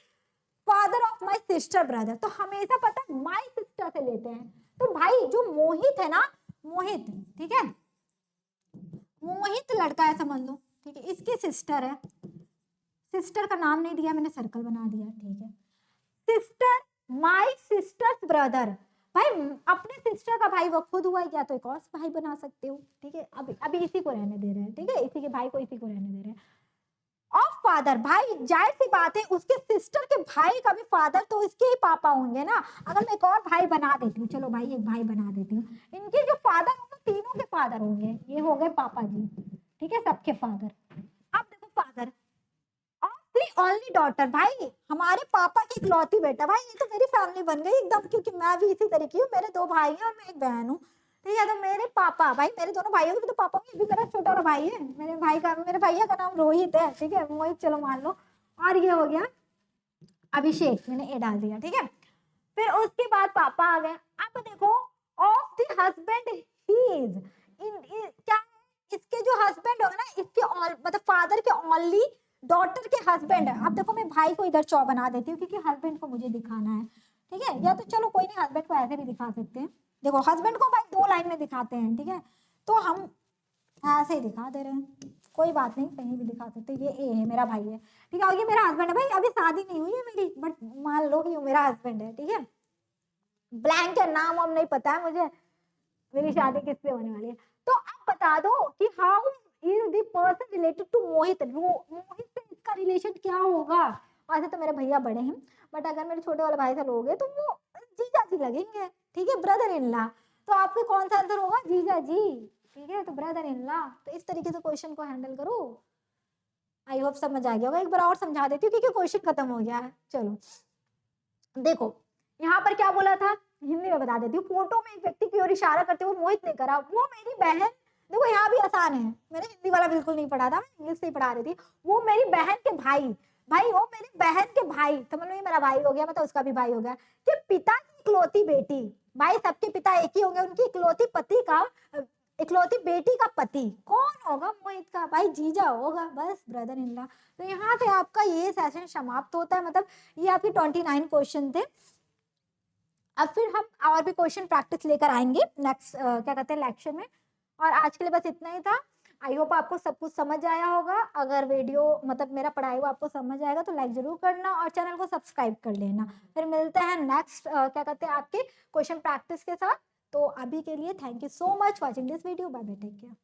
father of my sister brother. तो हमेशा पता माय सिस्टर से लेते हैं। तो भाई जो मोहित है ना, मोहित, ठीक है, मोहित लड़का है समझ लो, ठीक है, इसकी सिस्टर है, सिस्टर का नाम नहीं दिया मैंने, सर्कल बना दिया, ठीक है। सिस्टर, माय सिस्टर्स ब्रदर, भाई अपने सिस्टर का भाई वो खुद हुआ, या तो एक और भाई बना सकते हो, ठीक है। अभी अभी इसी को रहने दे रहे हैं, ठीक है, इसी के भाई को इसी को रहने दे रहे हैं। ऑफ फादर, भाई जाहिर सी बात है उसके सिस्टर के भाई का भी फादर तो इसके ही पापा होंगे ना। अगर मैं एक और भाई बना देती हूँ, चलो भाई एक भाई बना देती हूँ, इनके जो फादर होंगे तीनों के फादर होंगे, ये हो गए पापा जी, ठीक है, सबके फादर। अब देखो father of the only daughter, भाई हमारे पापा की इकलौती बेटा, भाई ये तो मेरी फैमिली बन गई एकदम, क्योंकि मैं भी इसी तरह की हूँ, मेरे 2 भाई हैं और मैं एक बहन हूँ, ठीक है। तो मेरे पापा, भाई मेरे दोनों भाइयों के तो पापा होंगे, भी मेरा छोटा वाला भाई है, मेरे भैया का नाम रोहित है, ठीक है, मोहित चलो मान लो, और ये हो गया अभिषेक, मैंने ए डाल दिया, ठीक है। फिर उसके बाद पापा आ गए। अब देखो of the husband he is, क्या इसके जो हस्बैंड होगा ना, इसके मतलब फादर के ओनली डॉटर के हस्बैंड है। अब देखो मैं भाई को इधर चौ बना देती हूँ, क्योंकि हस्बैंड को मुझे दिखाना है, ठीक है, या तो चलो कोई नहीं, हस्बैंड को ऐसे भी दिखा सकते हैं। देखो हस्बैंड को भाई 2 लाइन में दिखाते हैं, ठीक है, तो हम ऐसे ही दिखा दे रहे हैं, कोई बात नहीं, कहीं भी दिखा सकते हैं। ये ए है, मेरा भाई है, ठीक है, और ये मेरा हस्बैंड है। भाई अभी शादी नहीं हुई है मेरी, बट मान लो कि ये मेरा हस्बैंड है, ठीक है। ब्लैंक है, नाम हम नहीं पता है मुझे, मेरी शादी किससे होने वाली है। तो अब बता दो कि how is the person related to Mohit, Mohit से इसका रिलेशन क्या होगा। वैसे तो मेरे भैया बड़े हैं, बट अगर मेरे छोटे वाले भाई से लोगे तो वो जीजा जी लगेंगे, ठीक है, ब्रदर इन लॉ। तो आपके कौन सा आंसर होगा, जीजा जी, ठीक है, तो ब्रदर इन लॉ। तो इस तरीके से क्वेश्चन को हैंडल करो। आई होप समझ आ गया होगा। एक बार और समझा देती हूँ क्योंकि क्वेश्चन खत्म हो गया है। चलो देखो यहाँ पर क्या बोला था, हिंदी में बता देती हूँ। फोटो में एक व्यक्ति की ओर इशारा करते हुए मोहित ने करा, वो मेरी बहन, देखो यहाँ भी आसान है, मैंने हिंदी वाला बिल्कुल नहीं पढ़ा था, मैं इंग्लिश से ही पढ़ा रही थी। वो मेरी बहन के भाई, भाई वो मेरी बहन के भाई, समझ लो ये मेरा भाई हो गया, मतलब उसका भी भाई हो गया, कि पिता की इकलौती बेटी, भाई सबके पिता एक ही होंगे, उनकी इकलौती पति का, इकलौती बेटी का पति कौन होगा, मोहित का भाई जीजा होगा, बस ब्रदर इन लॉ। तो यहाँ से आपका ये सेशन समाप्त होता है, मतलब ये आपके 29 क्वेश्चन थे। अब फिर हम और भी क्वेश्चन प्रैक्टिस लेकर आएंगे नेक्स्ट क्या कहते हैं लेक्चर में। और आज के लिए बस इतना ही था। आई होप आपको सब कुछ समझ आया होगा। अगर वीडियो मतलब मेरा पढ़ाई हुआ आपको समझ आएगा तो लाइक जरूर करना और चैनल को सब्सक्राइब कर लेना। फिर मिलते हैं नेक्स्ट क्या कहते हैं आपके क्वेश्चन प्रैक्टिस के साथ। तो अभी के लिए thank you so much watching this video. Bye bye, take care.